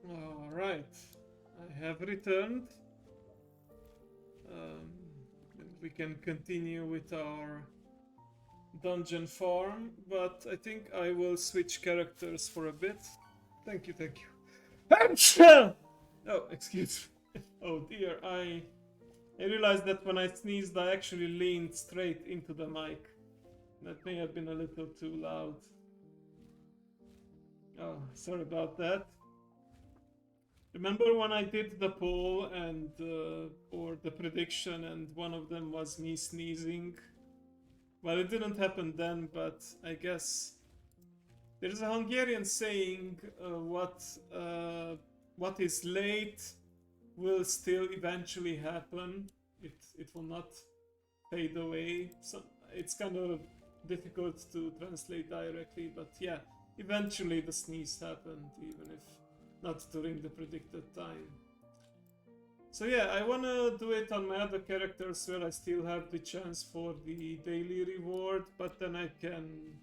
Alright, I have returned. And we can continue with our dungeon farm, but I think I will switch characters for a bit. Thank you, thank you. Oh, excuse me. Oh dear, I I realized that when I sneezed, I actually leaned straight into the mic. That may have been a little too loud. Oh, sorry about that. Remember when I did the poll and or the prediction, and one of them was me sneezing? Well, it didn't happen then, but I guess there's a Hungarian saying, what is late will still eventually happen. It will not fade away. So it's kind of difficult to translate directly, but yeah, eventually the sneeze happened, even if not during the predicted time. So yeah, I wanna do it on my other characters where I still have the chance for the daily reward, but then I can...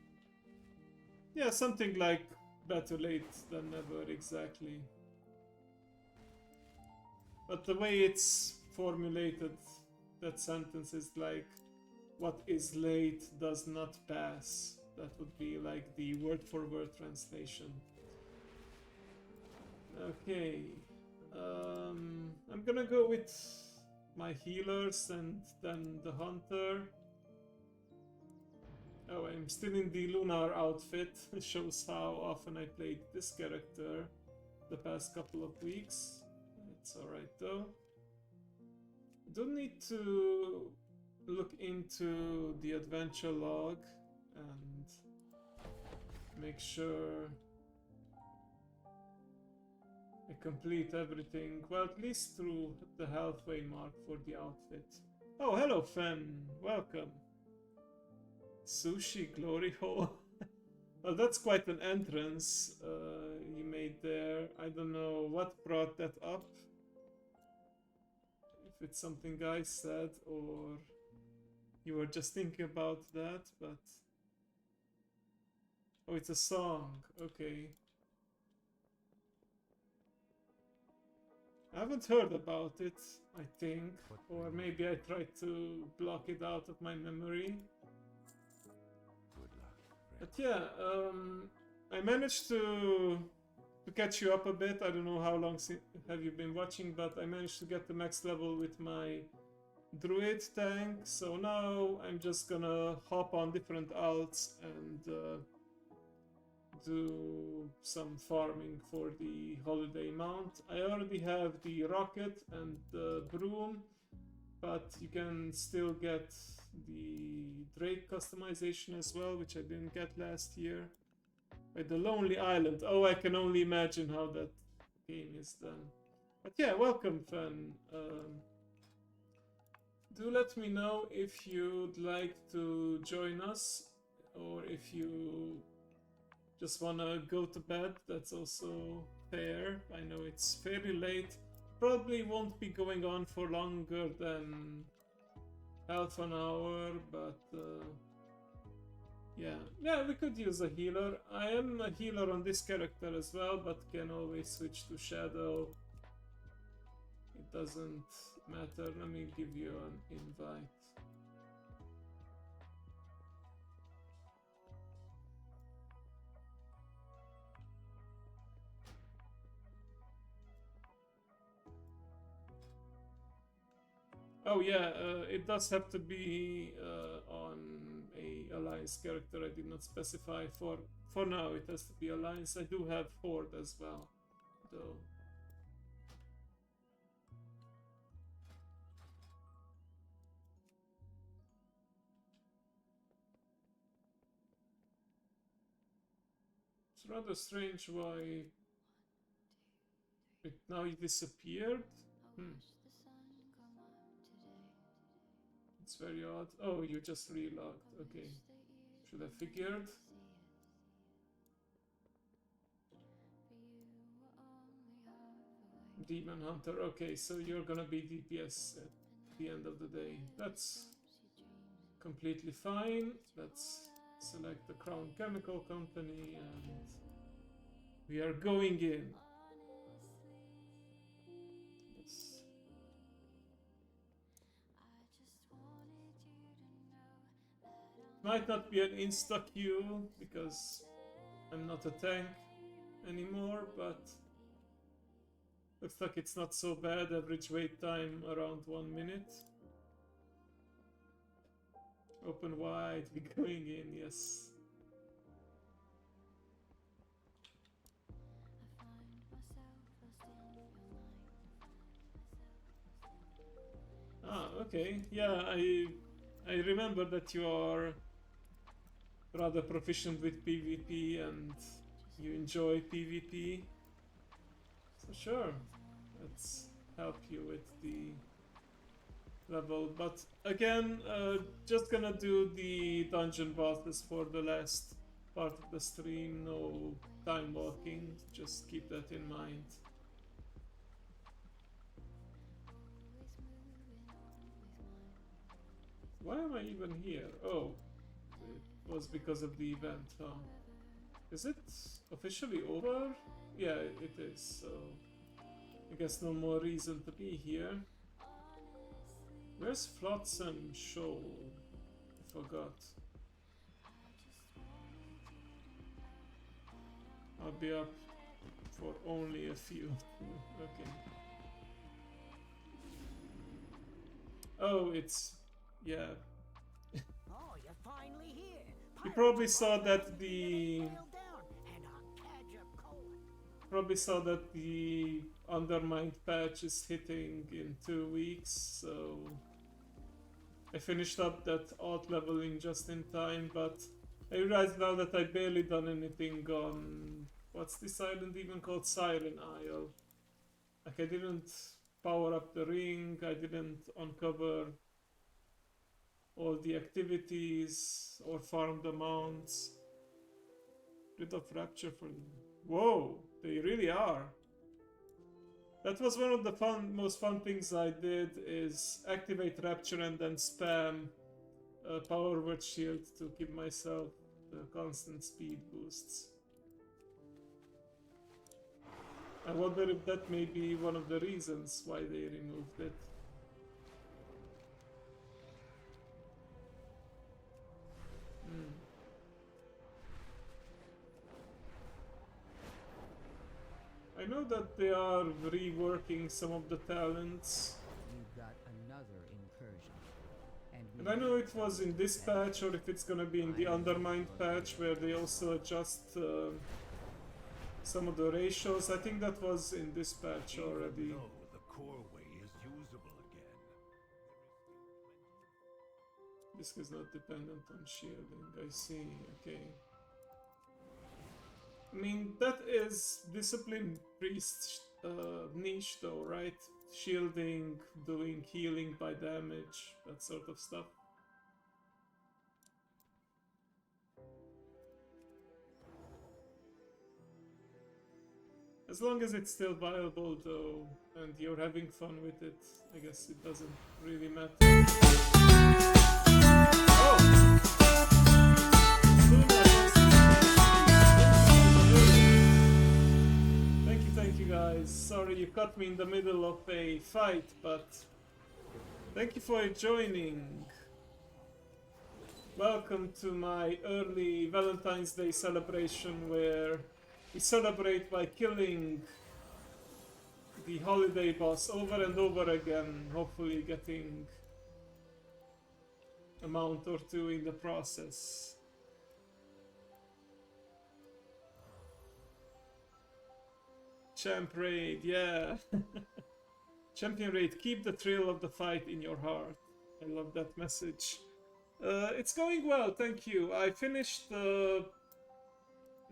yeah, something like better late than never, exactly. But the way it's formulated, that sentence is like, what is late does not pass. That would be like the word-for-word translation. Okay. I'm gonna go with my healers and then the hunter. Oh, I'm still in the lunar outfit. It shows how often I played this character the past couple of weeks. It's alright though. I do need to look into the adventure log and make sure I complete everything, well, at least through the halfway mark for the outfit. Oh, hello, Fen. Welcome. Sushi Glory Hole. Well, that's quite an entrance you made there. I don't know what brought that up. If it's something I said or you were just thinking about that, but... oh, it's a song. Okay. I haven't heard about it, I think. Or maybe I tried to block it out of my memory. Good luck, But yeah, I managed to catch you up a bit. I don't know how long have you been watching, but I managed to get the max level with my druid tank. So now I'm just gonna hop on different alts and do some farming for the holiday mount. I already have the rocket and the broom, but you can still get the Drake customization as well, which I didn't get last year. By the Lonely Island. Oh, I can only imagine how that game is done. But yeah, welcome, Fen. Do let me know if you'd like to join us, or if you just wanna go to bed. That's also fair. I know it's fairly late. Probably won't be going on for longer than half an hour, but yeah, we could use a healer. I am a healer on this character as well, but can always switch to Shadow. It doesn't matter. Let me give you an invite. Oh yeah, it does have to be on a alliance character. I did not specify for now. It has to be alliance. I do have horde as well, though. It's rather strange why it now disappeared. It's very odd. Oh, you just relogged. Okay. Should have figured. Demon Hunter. Okay, so you're gonna be DPS at the end of the day. That's completely fine. Let's select the Crown Chemical Company and we are going in. Yes. It might not be an insta queue because I'm not a tank anymore, but Looks like it's not so bad. Average wait time around 1 minute. Open wide, we going in, yes. Ah, okay. Yeah, I remember that you are rather proficient with PvP and you enjoy PvP. So sure, let's help you with the level. But again, just gonna do the dungeon bosses for the last part of the stream. No time walking, just keep that in mind. Why am I even here? Oh, it was because of the event, huh? Is it officially over? Yeah, it is, so I guess no more reason to be here. Where's Flotsam Shoal? I forgot. I'll be up for only a few. Okay. Oh, it's... yeah. Oh, you're finally here. You probably saw that the... Probably saw that the Undermined patch is hitting in 2 weeks, so... I finished up that alt leveling just in time, but I realized now that I barely done anything on... What's this island even called? Siren Isle. Like I didn't power up the ring, I didn't uncover all the activities or farm the mounts. Bit of rapture for... Whoa! They really are! That was one of the most fun things I did, is activate rapture and then spam power word shield to give myself the constant speed boosts. I wonder if that may be one of the reasons why they removed it. I know that they are reworking some of the talents. You've got another incursion. And I know it was in this patch, or if it's gonna be in the Undermined patch, where they also adjust some of the ratios. I think that was in this patch already. The core way is usable again. This is not dependent on shielding, I see, okay. I mean, that is Discipline Priest niche though, right? Shielding, doing healing by damage, that sort of stuff. As long as it's still viable though, and you're having fun with it, I guess it doesn't really matter. Oh! Thank you guys. Sorry you caught me in the middle of a fight, but thank you for joining. Welcome to my early Valentine's Day celebration, where we celebrate by killing the holiday boss over and over again, hopefully getting a mount or two in the process. Champ Raid, yeah. Champion Raid, keep the thrill of the fight in your heart. I love that message. It's going well, thank you. I finished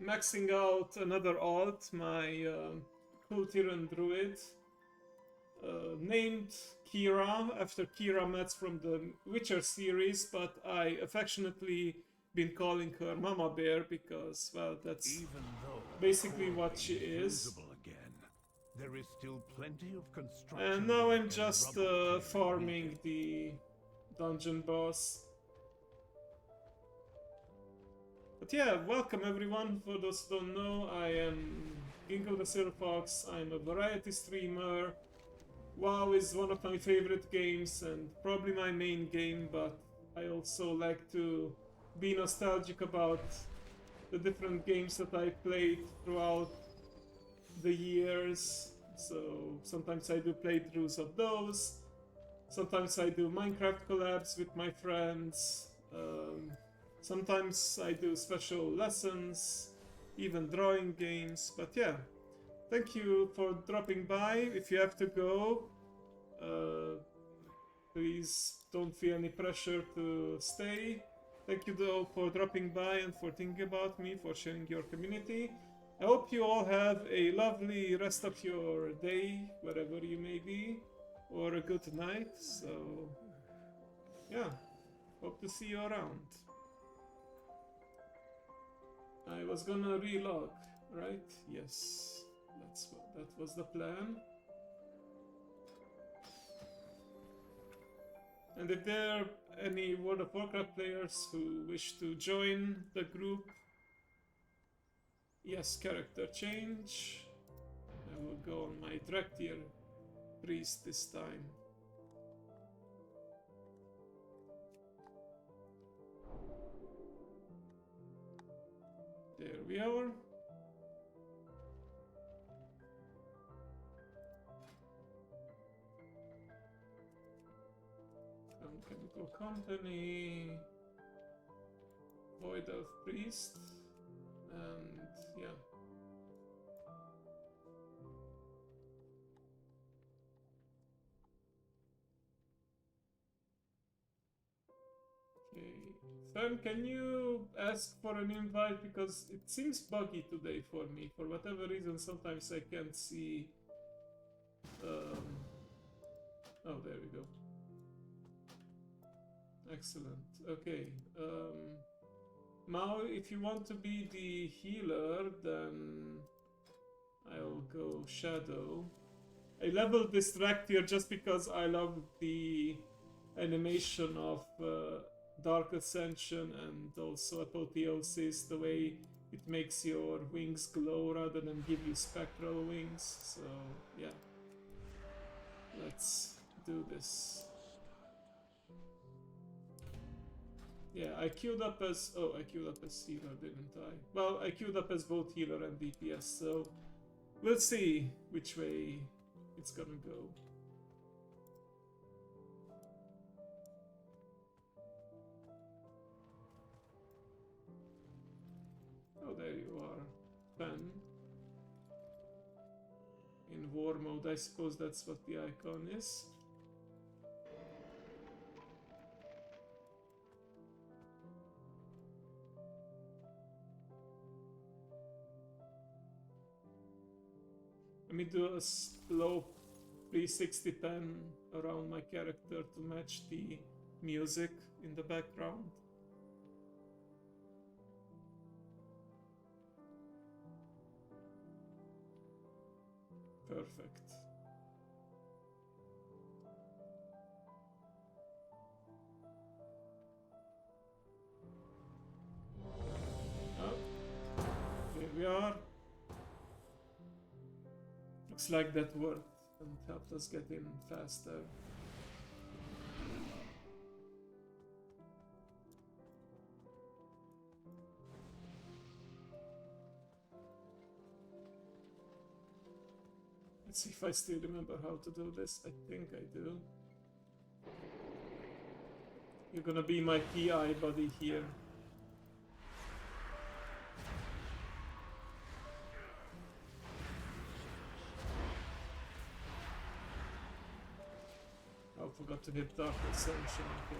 maxing out another alt, my Cool Tyrann Druid, named Kira, after Kira Metz from the Witcher series, but I affectionately been calling her Mama Bear because, well, that's basically what she is. There is still plenty of construction. And now I'm just farming the dungeon boss. But yeah, welcome everyone. For those who don't know, I am Ginkle the Silver Fox. I'm a variety streamer. WoW is one of my favorite games and probably my main game, but I also like to be nostalgic about the different games that I played throughout the years, So sometimes I do playthroughs of those. Sometimes I do Minecraft collabs with my friends. Sometimes I do special lessons, even drawing games. But yeah, thank you for dropping by. If you have to go, please don't feel any pressure to stay. Thank you though for dropping by and for thinking about me, for sharing your community. I hope you all have a lovely rest of your day, wherever you may be, or a good night. So, yeah, hope to see you around. I was gonna relog, right? Yes, that was the plan. And if there are any World of Warcraft players who wish to join the group, yes, character change. I will go on my Draktyr priest this time. There we are. Chemical Company, Void of Priest, and yeah. Okay, Fern, can you ask for an invite, because it seems buggy today for me. For whatever reason, sometimes I can't see. Oh, there we go. Excellent. Okay. Mao, if you want to be the healer, then I'll go Shadow. I leveled this Draktyr just because I love the animation of Dark Ascension and also Apotheosis, the way it makes your wings glow rather than give you spectral wings. So, yeah. Let's do this. Yeah, I queued up as... Oh, I queued up as healer, didn't I? Well, I queued up as both healer and DPS, so... We'll see which way it's gonna go. Oh, there you are. Ben. In war mode, I suppose that's what the icon is. Let me do a slow 360 pan around my character to match the music in the background. Perfect. Oh, here we are. Looks like that worked and helped us get in faster. Let's see if I still remember how to do this. I think I do. You're gonna be my PI buddy here. Oh, forgot to hit Dark Ascension. Okay.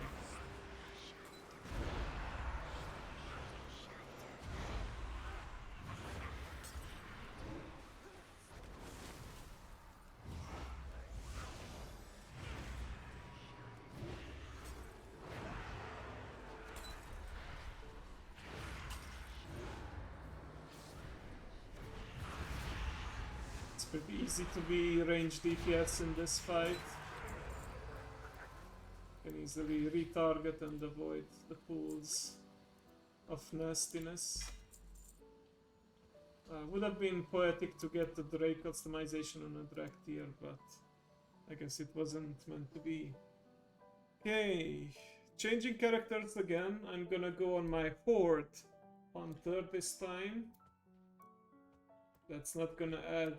It's pretty easy to be range DPS in this fight. Can easily retarget and avoid the pools of nastiness. Would have been poetic to get the Drake customization on a Draktyr, but I guess it wasn't meant to be. Okay, changing characters again. I'm gonna go on my Horde Hunter this time. That's not gonna add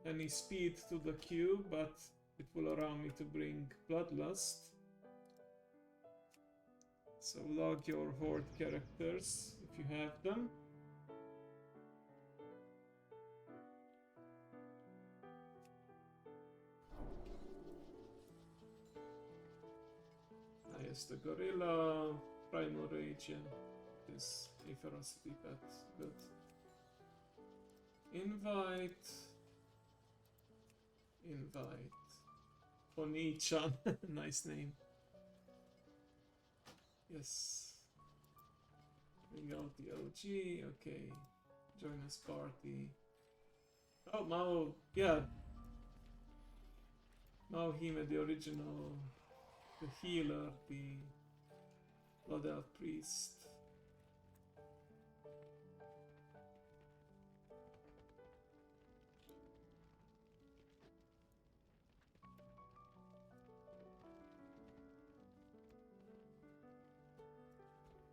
any speed to the queue, but it will allow me to bring Bloodlust. So log your horde characters if you have them. Yes, the gorilla, primal rage, yeah. This a ferocity pet, good. Invite. Oni-chan, nice name. Yes. Bring out the OG, okay. Join us party. Oh, Mao, yeah. Mao Hime, the original, the healer, the Blood Elf priest.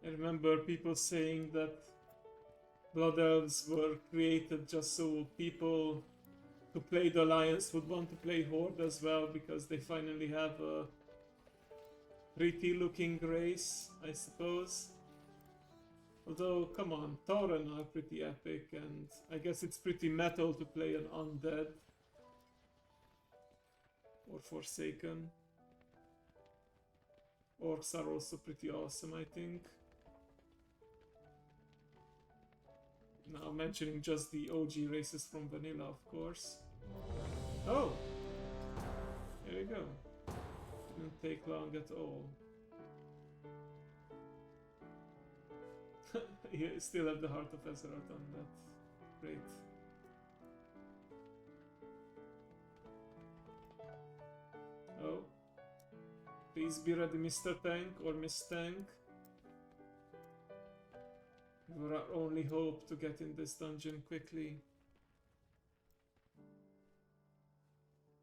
I remember people saying that Blood Elves were created just so people who played Alliance would want to play Horde as well, because they finally have a pretty looking race, I suppose. Although, come on, Tauren are pretty epic, and I guess it's pretty metal to play an Undead. Or Forsaken. Orcs are also pretty awesome, I think. Now mentioning just the OG races from vanilla, of course. Oh! There we go. Didn't take long at all. You still have the Heart of Azeroth on that. Great. Oh. Please be ready, Mr. Tank or Miss Tank. You're our only hope to get in this dungeon quickly.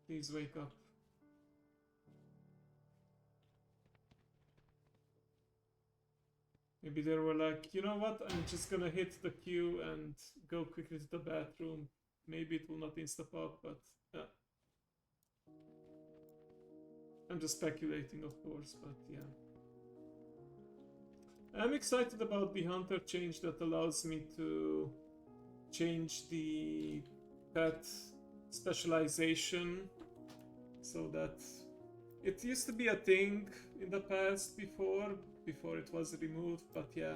Please wake up. Maybe they were like, you know what, I'm just gonna hit the queue and go quickly to the bathroom. Maybe it will not insta-pop, but I'm just speculating, of course, but yeah. I'm excited about the Hunter change that allows me to change the pet specialization so that it used to be a thing in the past before it was removed, but yeah.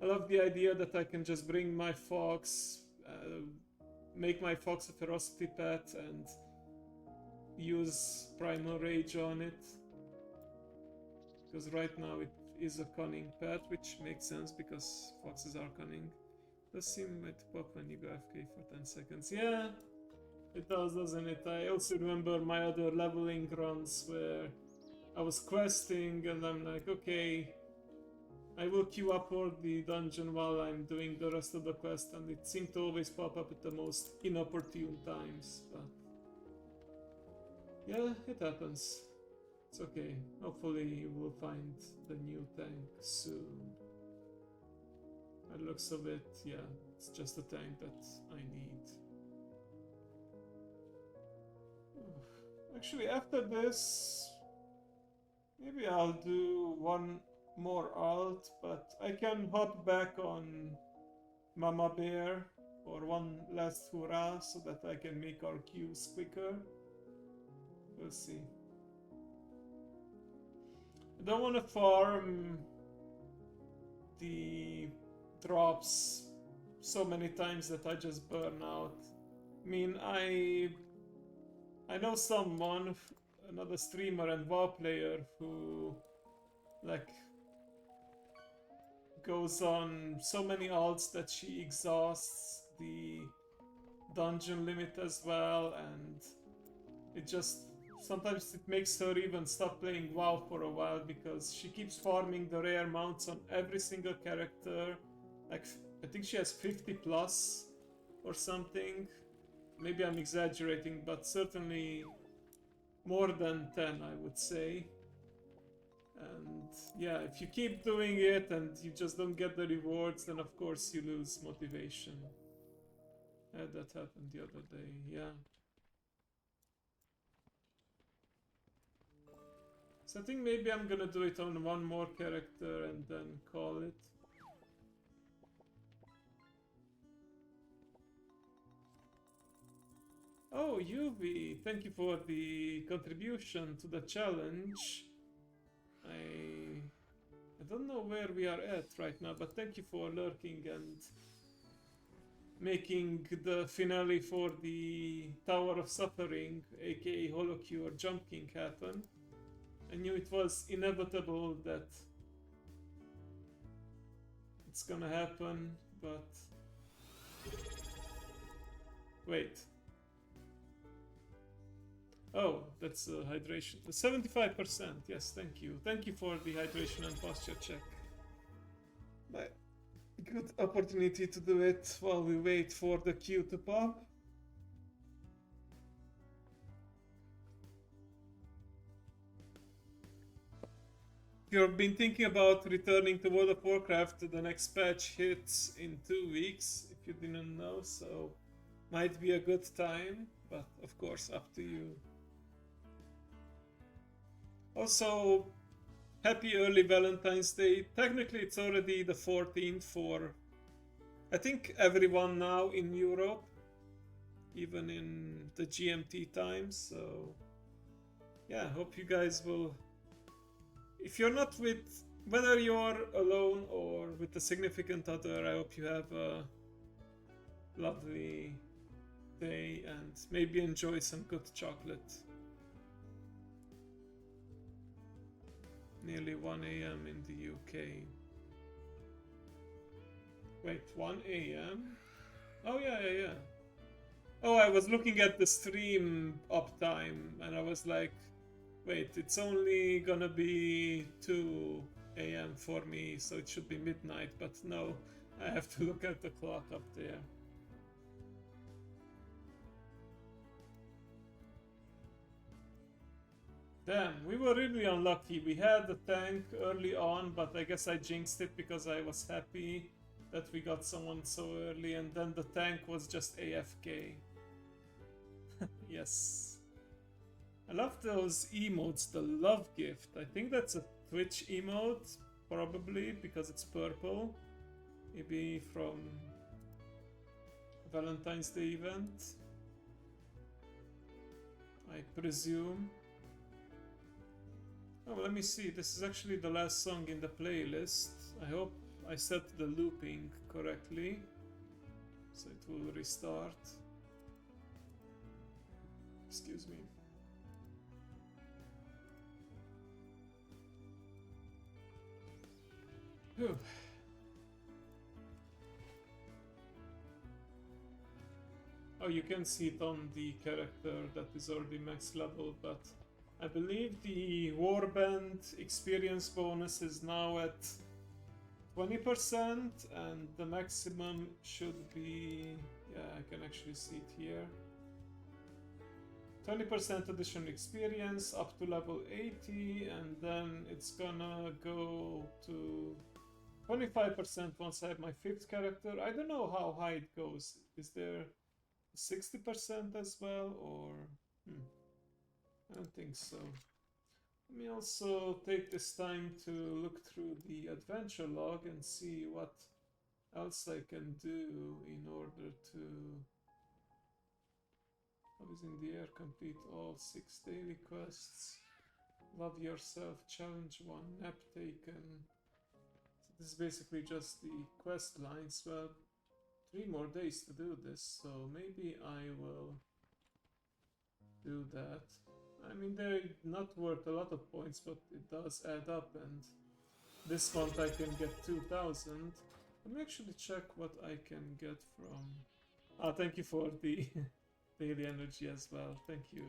I love the idea that I can just bring my fox, make my fox a ferocity pet and use Primal Rage on it. Because right now it is a cunning pet, which makes sense because foxes are cunning. Does seem like to pop when you go AFK for 10 seconds. Yeah, it does, doesn't it? I also remember my other leveling runs where I was questing and I'm like, okay, I will queue up for the dungeon while I'm doing the rest of the quest, and it seemed to always pop up at the most inopportune times, but yeah, it happens. It's okay. Hopefully you will find the new tank soon. By the looks of it, yeah, it's just a tank that I need. Actually, after this, maybe I'll do one more alt, but I can hop back on Mama Bear for one last hurrah so that I can make our queues quicker. We'll see. I don't want to farm the drops so many times that I just burn out. I mean, I know someone, another streamer and WoW player, who like goes on so many alts that she exhausts the dungeon limit as well, and it just sometimes it makes her even stop playing WoW for a while because she keeps farming the rare mounts on every single character. Like, I think she has 50 plus or something. Maybe I'm exaggerating, but certainly more than 10, I would say. And yeah, if you keep doing it and you just don't get the rewards, then of course you lose motivation. That happened the other day, yeah. So I think maybe I'm gonna do it on one more character and then call it. Oh, Yuvi, thank you for the contribution to the challenge. I don't know where we are at right now, but thank you for lurking and making the finale for the Tower of Suffering, aka Holocure Jump King, happen. I knew it was inevitable that it's gonna happen, but... Wait. Oh, that's hydration. 75%, yes, thank you. Thank you for the hydration and posture check. But good opportunity to do it while we wait for the queue to pop. If you've been thinking about returning to World of Warcraft, the next patch hits in 2 weeks, if you didn't know, so might be a good time, but of course up to you. Also, happy early Valentine's Day. Technically it's already the 14th for, I think, everyone now in Europe, even in the GMT times, so yeah, hope you guys will... If you're not with, whether you're alone or with a significant other, I hope you have a lovely day and maybe enjoy some good chocolate. Nearly 1 a.m. in the UK. Wait, 1 a.m.? Oh yeah. Oh, I was looking at the stream uptime and I was like, wait, it's only gonna be 2 a.m. for me, so it should be midnight, but no, I have to look at the clock up there. Damn, we were really unlucky. We had the tank early on, but I guess I jinxed it because I was happy that we got someone so early, and then the tank was just AFK. Yes. I love those emotes, the love gift. I think that's a Twitch emote, probably, because it's purple. Maybe from Valentine's Day event, I presume. Oh, let me see. This is actually the last song in the playlist. I hope I set the looping correctly, so it will restart. Excuse me. Whew. Oh, you can see it on the character that is already max level, but I believe the Warband experience bonus is now at 20%, and the maximum should be... yeah, I can actually see it here. 20% additional experience up to level 80, and then it's gonna go to 25% once I have my 5th character. I don't know how high it goes. Is there 60% as well, or... I don't think so. Let me also take this time to look through the adventure log and see what else I can do in order to... Always in the air, complete all 6 daily quests. Love yourself, challenge 1, nap taken. So this is basically just the quest lines. Well, 3 more days to do this, so maybe I will do that. I mean, they're not worth a lot of points, but it does add up, and this month I can get 2,000. Let me actually check what I can get from... Ah, thank you for the daily energy as well, thank you.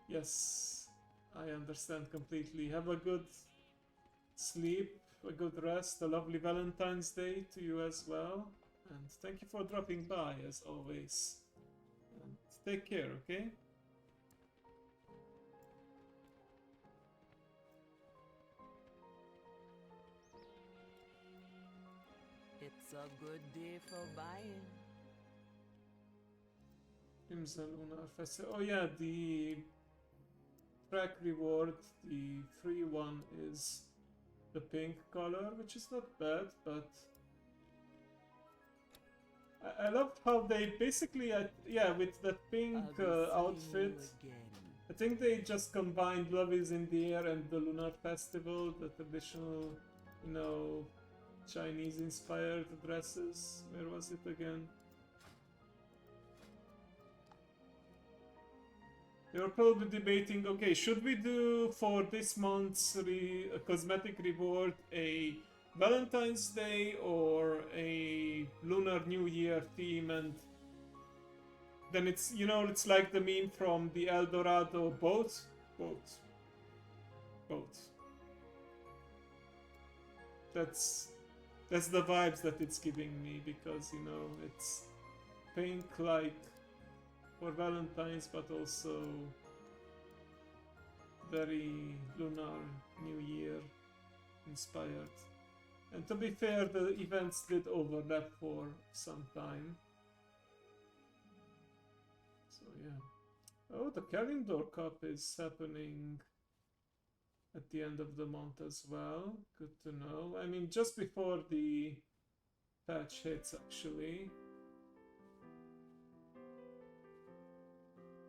Yes, I understand completely. Have a good sleep, a good rest, a lovely Valentine's Day to you as well, and thank you for dropping by as always. And take care, okay? It's a good day for buying. Imza Lunar Festival. Oh yeah, the track reward, the free one is the pink color, which is not bad, but I love how they basically, yeah, with that pink outfit, I think they just combined Love is in the Air and the Lunar Festival, the traditional, you know, Chinese-inspired dresses. Where was it again? You're probably debating, okay, should we do for this month's cosmetic reward a Valentine's Day or a Lunar New Year theme? And then it's, you know, it's like the meme from the El Dorado, both. That's the vibes that it's giving me, because, you know, it's pink like for Valentine's, but also very Lunar New Year inspired. And to be fair, the events did overlap for some time. So yeah. Oh, the Kalimdor Cup is happening at the end of the month as well. Good to know. I mean, just before the patch hits, actually.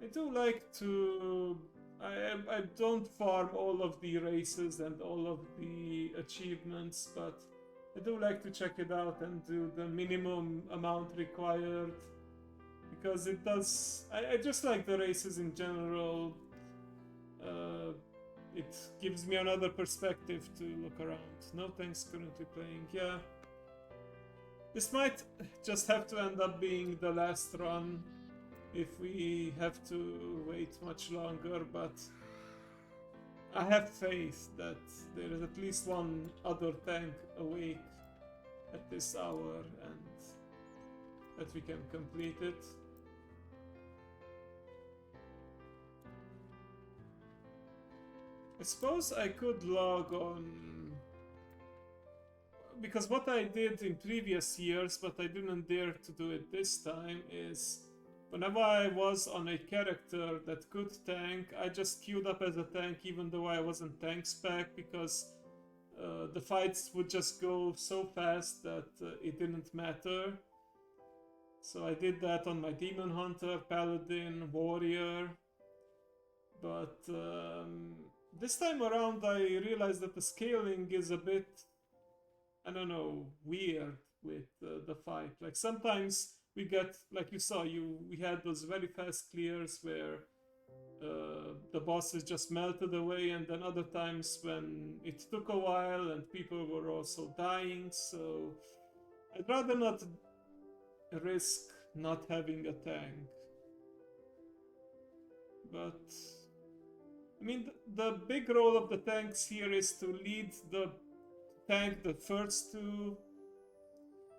I do like to... I don't farm all of the races and all of the achievements, but I do like to check it out and do the minimum amount required, because it does... I just like the races in general. It gives me another perspective to look around. No thanks, currently playing. Yeah. This might just have to end up being the last run if we have to wait much longer, but I have faith that there is at least one other tank awake at this hour and that we can complete it. I suppose I could log on, because what I did in previous years, but I didn't dare to do it this time, is whenever I was on a character that could tank, I just queued up as a tank even though I wasn't tank spec, because the fights would just go so fast that it didn't matter. So I did that on my Demon Hunter, Paladin, Warrior, but this time around I realized that the scaling is a bit, I don't know, weird with the fight. Like sometimes we get, like you saw, we had those very fast clears where the bosses just melted away, and then other times when it took a while and people were also dying, so I'd rather not risk not having a tank. But I mean, the big role of the tanks here is to lead the tank the first two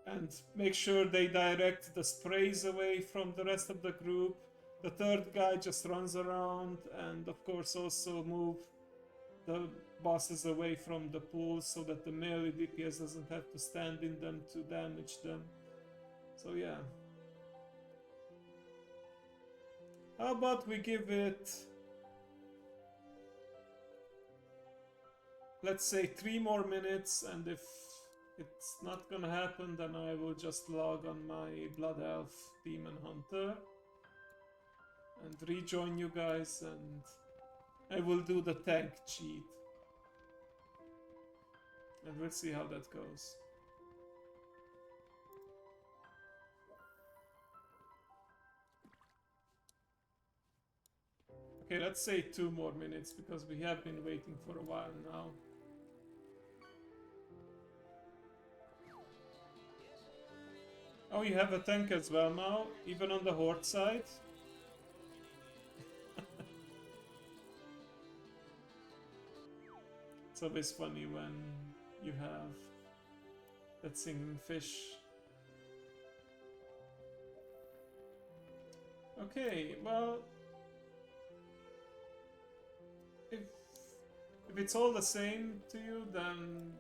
and make sure they direct the sprays away from the rest of the group. The third guy just runs around and of course also move the bosses away from the pools so that the melee DPS doesn't have to stand in them to damage them. So yeah. How about we give it, let's say 3 more minutes, and if it's not gonna happen, then I will just log on my Blood Elf Demon Hunter and rejoin you guys, and I will do the tank cheat. And we'll see how that goes. Okay, let's say 2 more minutes, because we have been waiting for a while now. Oh, you have a tank as well now, even on the Horde side? It's always funny when you have that singing fish. Okay, well, if it's all the same to you, then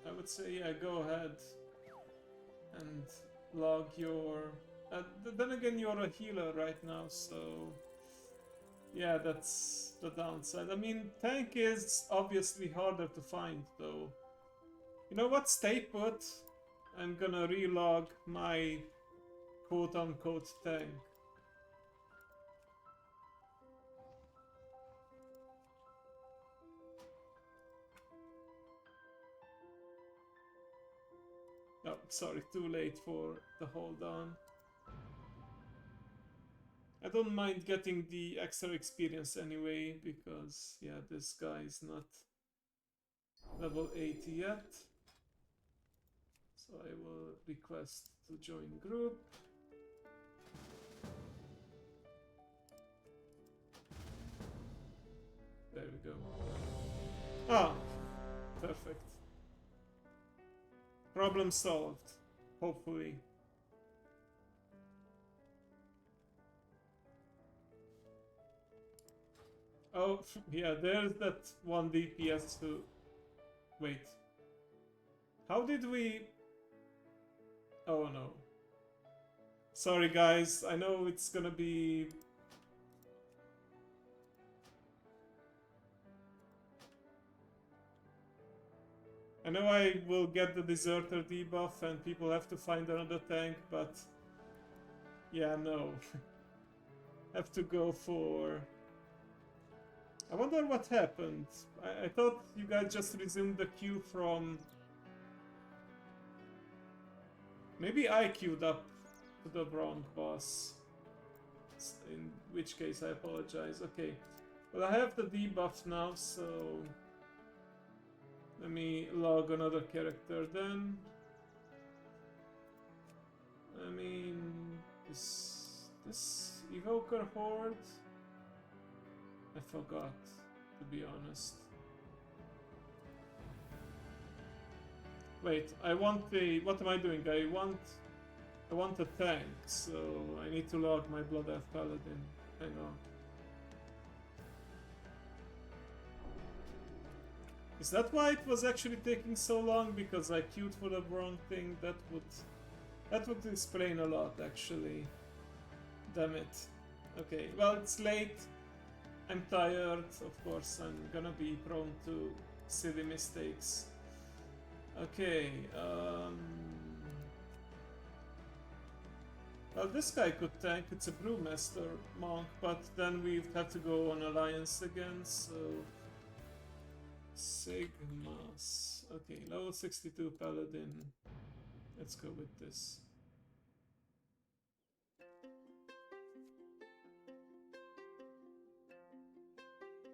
I would say, yeah, go ahead and log your... then again, you're a healer right now, so... Yeah, that's the downside. I mean, tank is obviously harder to find, though. You know what? Stay put. I'm gonna relog my quote-unquote tank. Oh, sorry, too late for the hold on. I don't mind getting the extra experience anyway, because, yeah, this guy is not level 80 yet. So I will request to join group. There we go. Ah, perfect. Problem solved, hopefully. Oh, yeah, there's that one DPS who... Wait. How did we... Oh no. Sorry guys, I know it's gonna be... I know I will get the Deserter debuff and people have to find another tank, but... Yeah, no. Have to go for... I wonder what happened. I thought you guys just resumed the queue from... Maybe I queued up to the Bronc boss. In which case I apologize. Okay. Well, I have the debuff now, so... Let me log another character then. I mean... This Evoker Horde? I forgot, to be honest. Wait, I want the... What am I doing? I want a tank, so I need to log my Blood Elf Paladin. Hang on. Is that why it was actually taking so long? Because I queued for the wrong thing? That would explain a lot, actually. Damn it. Okay, well, it's late. I'm tired, of course. I'm gonna be prone to silly mistakes. Okay, well, this guy could tank. It's a Brewmaster monk, but then we'd have to go on Alliance again, so... Sigmas. Okay, level 62 Paladin. Let's go with this.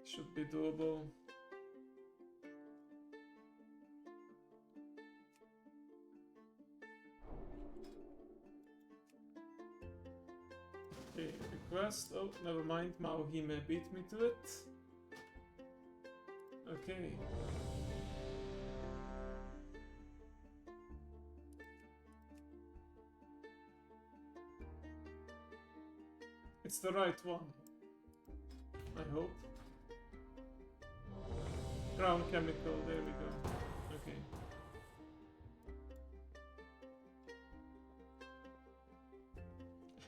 Should be doable. Okay, request. Oh, never mind. Maohime beat me to it. Okay. It's the right one. I hope. Crown Chemical, there we go. Okay.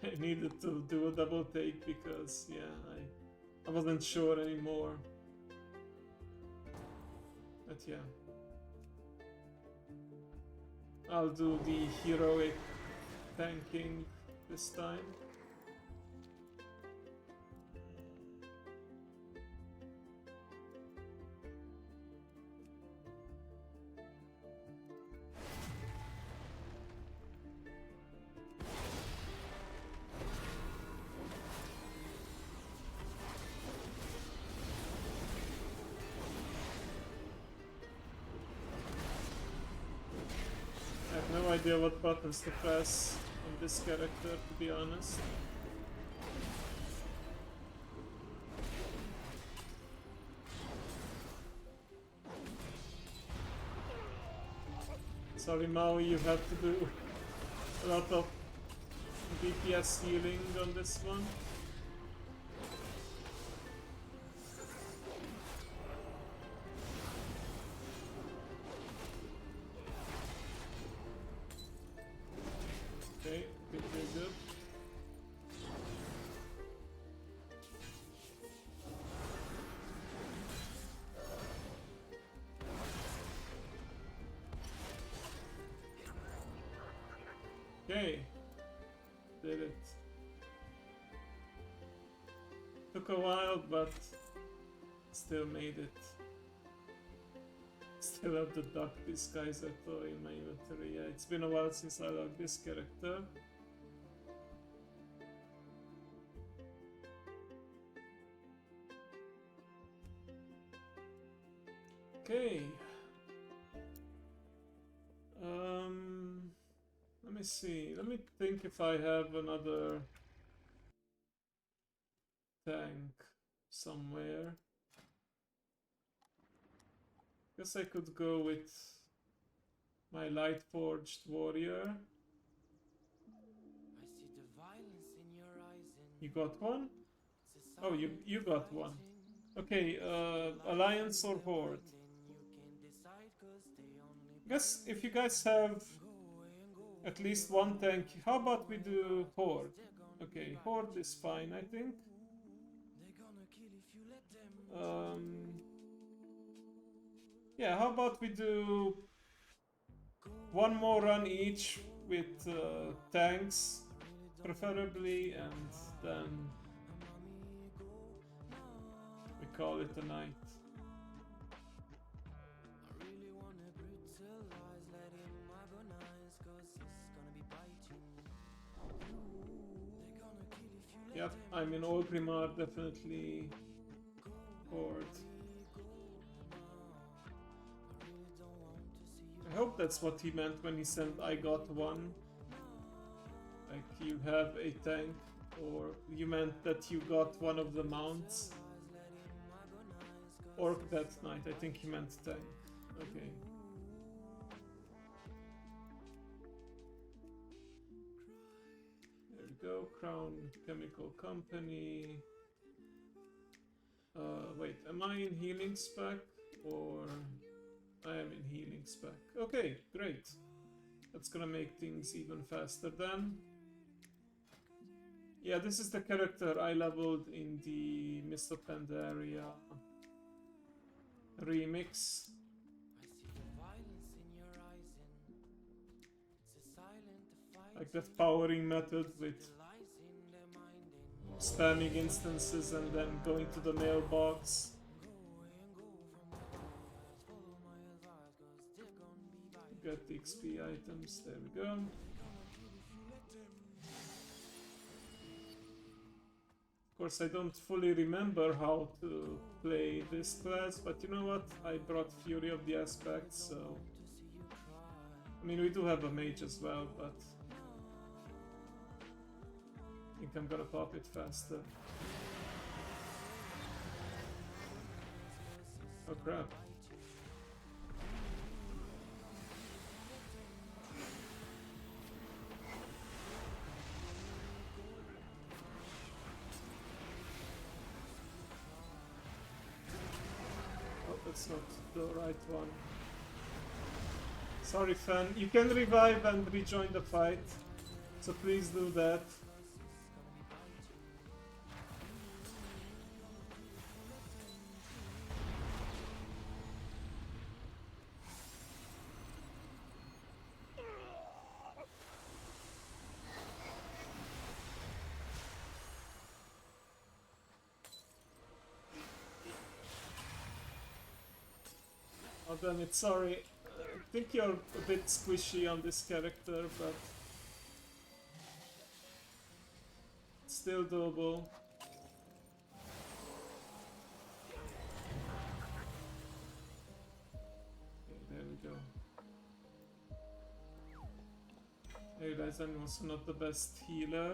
I needed to do a double take because, yeah, I wasn't sure anymore. But yeah. I'll do the heroic tanking this time. I have no idea what buttons to press on this character, to be honest. Sorry Maui, you have to do a lot of DPS healing on this one. Okay, good. Okay, did it. Took a while, but still made it. Still have the Duck Disguiser toy in my inventory. Yeah, it's been a while since I logged this character. Okay. Let me see. Let me think if I have another tank somewhere. Guess I could go with my light forged warrior. I see the violence in your eyes and You got one? it's a Oh, you silent got one. fighting. Okay, alliance or horde? Then you can decide 'cause they only Guess if you guys have at least one tank, how about we do horde? Okay, horde is fine, I think. they're gonna kill if you let them. Yeah, how about we do one more run each with tanks, preferably, and then we call it a night. I really wanna brutalize, let him agonize 'cause he's gonna be biting. They're gonna kill if you let Yep, them. I mean, Orgrimmar definitely horde. I hope that's what he meant when he said I got one. Like you have a tank, or you meant that you got one of the mounts. Orc that night, I think he meant tank. Okay. There we go, Crown Chemical Company. Wait, am I in healing spec or I am in healing spec? Okay, great. That's gonna make things even faster then. Yeah, this is the character I leveled in the Mist of Pandaria remix. I see the violence in your eyes and it's a silent fight. Like that powering method with Lies in their mind and spamming instances and then going to the mailbox. Get the XP items, there we go. Of course, I don't fully remember how to play this class, but you know what? I brought Fury of the Aspects, so... I mean, we do have a mage as well, but... I think I'm gonna pop it faster. Oh crap. That's not the right one. Sorry, fan. You can revive and rejoin the fight, so please do that. Oh damn it, sorry. I think you're a bit squishy on this character, but... it's still doable. Okay, there we go. I realize I'm also not the best healer.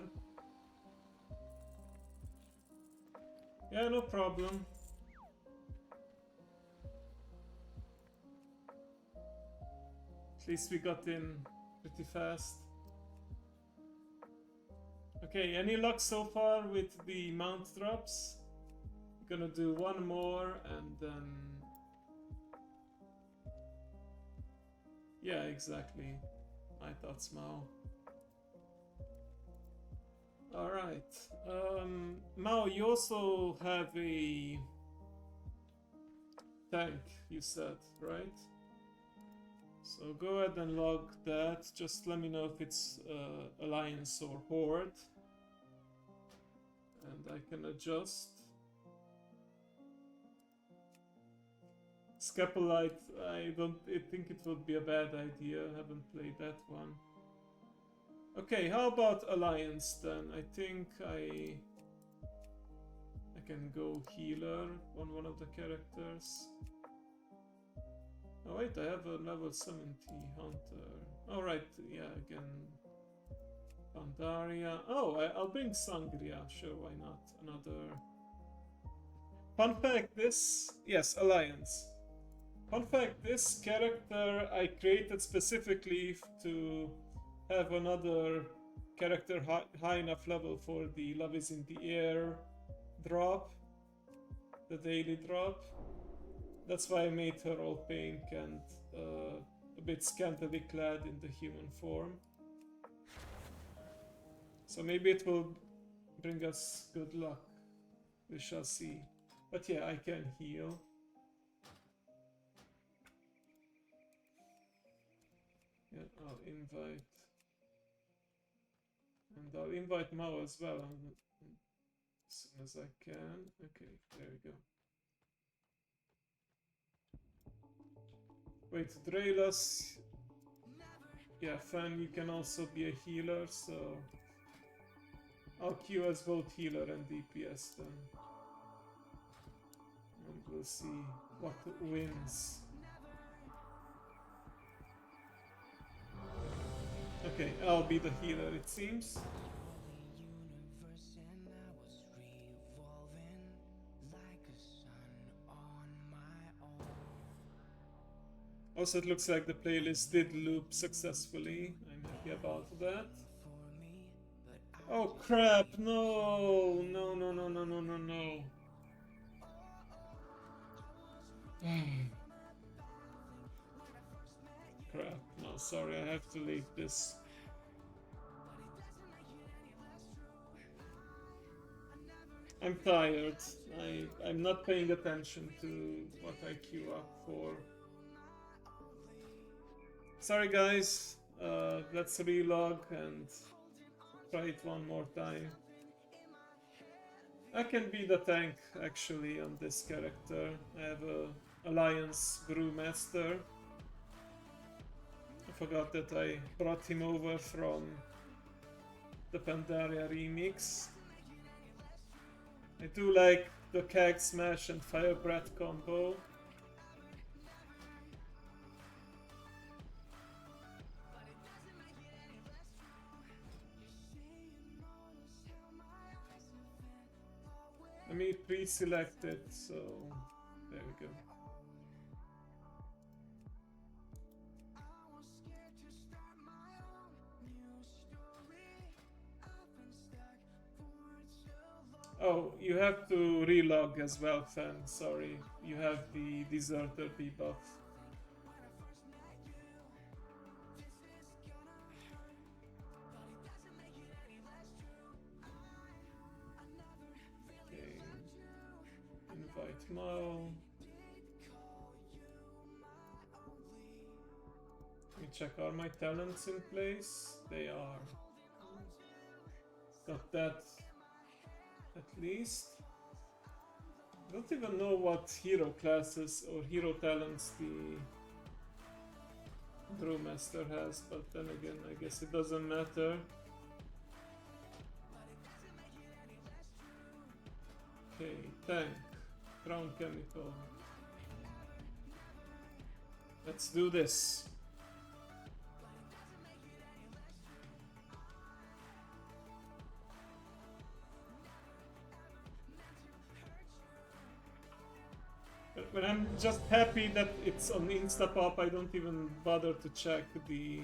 Yeah, no problem. At least we got in pretty fast. Okay, any luck so far with the mount drops? Gonna do one more and then... yeah, exactly. I thought Mao. Alright. Mao, you also have a tank, you said, right? So go ahead and log that. Just let me know if it's Alliance or Horde. And I can adjust. Scapolite, I think it would be a bad idea. I haven't played that one. Okay, how about Alliance then? I think I can go healer on one of the characters. Oh wait, I have a level 70 hunter. Alright, yeah, again. Pandaria. Oh, I'll bring Sangria. Sure, why not? Another. Fun fact, this... Yes, Alliance. Fun fact, this character I created specifically to have another character high enough level for the Love is in the Air drop. The daily drop. That's why I made her all pink and a bit scantily clad in the human form. So maybe it will bring us good luck. We shall see. But yeah, I can heal. Yeah, I'll invite. And I'll invite Mao as well as soon as I can. Okay, there we go. Wait, Dreylas. Yeah, Fan, you can also be a healer, so I'll queue as both healer and DPS then. And we'll see what wins. Okay, I'll be the healer, it seems. Also, it looks like the playlist did loop successfully. I'm happy about that. Oh crap, no! No, no, no, no, no, no, no. Crap, no, sorry, I have to leave this. I'm tired. I'm not paying attention to what I queue up for. Sorry guys, let's relog and try it one more time. I can be the tank actually on this character. I have a Alliance Brewmaster. I forgot that I brought him over from the Pandaria remix. I do like the Keg Smash and Fire Breath combo. Let me pre-select it, so there we go. Oh, you have to relog as well, Fan. Sorry, you have the deserter debuff. Okay. Invite Mao. Let me check, are my talents in place? They are. Got that at least. I don't even know what hero classes or hero talents the Brewmaster has, but then again, I guess it doesn't matter. Okay, tank, ground chemical. Let's do this. But I'm just happy that it's on Instapop. I don't even bother to check the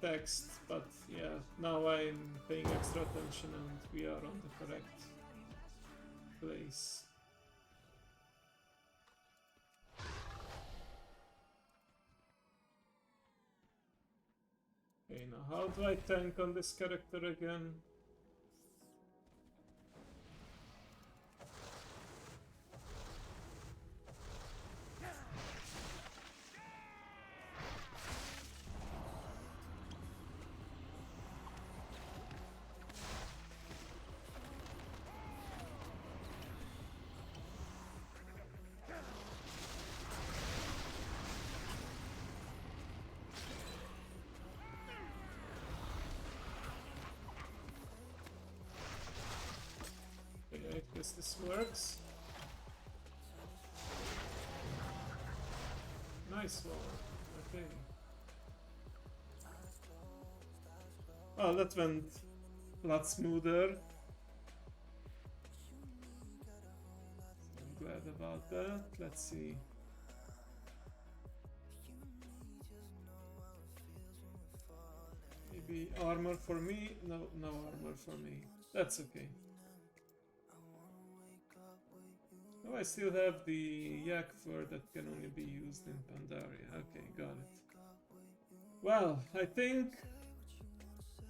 text, but yeah, now I'm paying extra attention and we are on the correct place. Okay, now how do I tank on this character again? guess this works. Nice one. Okay. Well, that went a lot smoother. I'm glad about that. Let's see. Maybe armor for me? No, no armor for me. That's okay. Oh, I still have the yak fur that can only be used in Pandaria. Okay, got it. Well, I think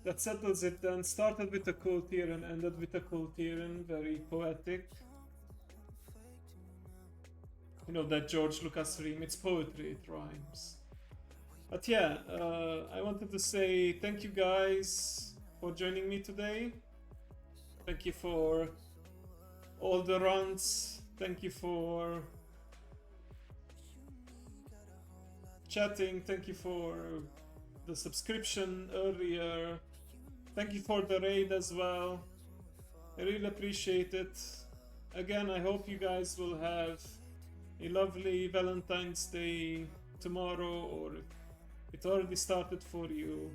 that settles it then. Started with a cold tier and ended with a cold tier, and very poetic. You know that George Lucas rhyme, it's poetry, it rhymes. But yeah, I wanted to say thank you guys for joining me today. Thank you for all the runs. Thank you for chatting. Thank you for the subscription earlier. Thank you for the raid as well. I really appreciate it. Again, I hope you guys will have a lovely Valentine's Day tomorrow, or it already started for you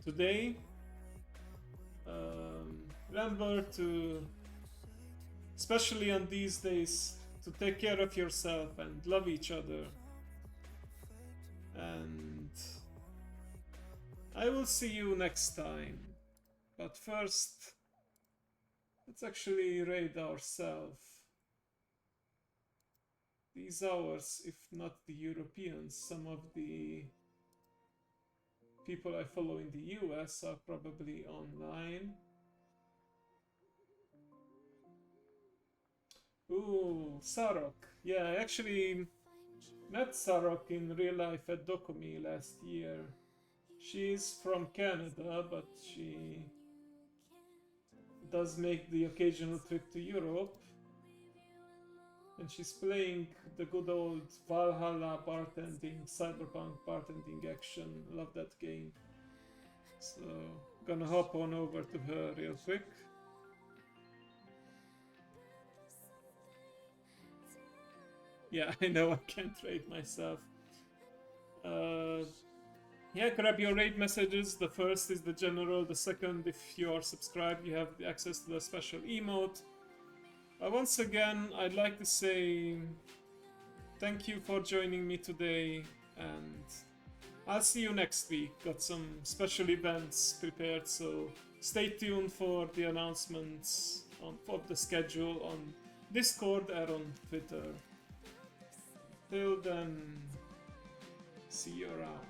today. Remember to, especially on these days, to take care of yourself and love each other. And I will see you next time. But first, let's actually raid ourselves. These hours, if not the Europeans, some of the people I follow in the US are probably online. Ooh, Sarok. Yeah, I actually met Sarok in real life at Dokumi last year. She's from Canada, but she does make the occasional trip to Europe. And she's playing the good old Valhalla bartending, cyberpunk bartending action. Love that game. So, gonna hop on over to her real quick. Yeah, I know I can't rate myself. Yeah, grab your raid messages. The first is the general. The second, if you are subscribed, you have access to the special emote. Once again, I'd like to say thank you for joining me today, and I'll see you next week. Got some special events prepared, so stay tuned for the announcements of the schedule on Discord and on Twitter. Till then, see you around.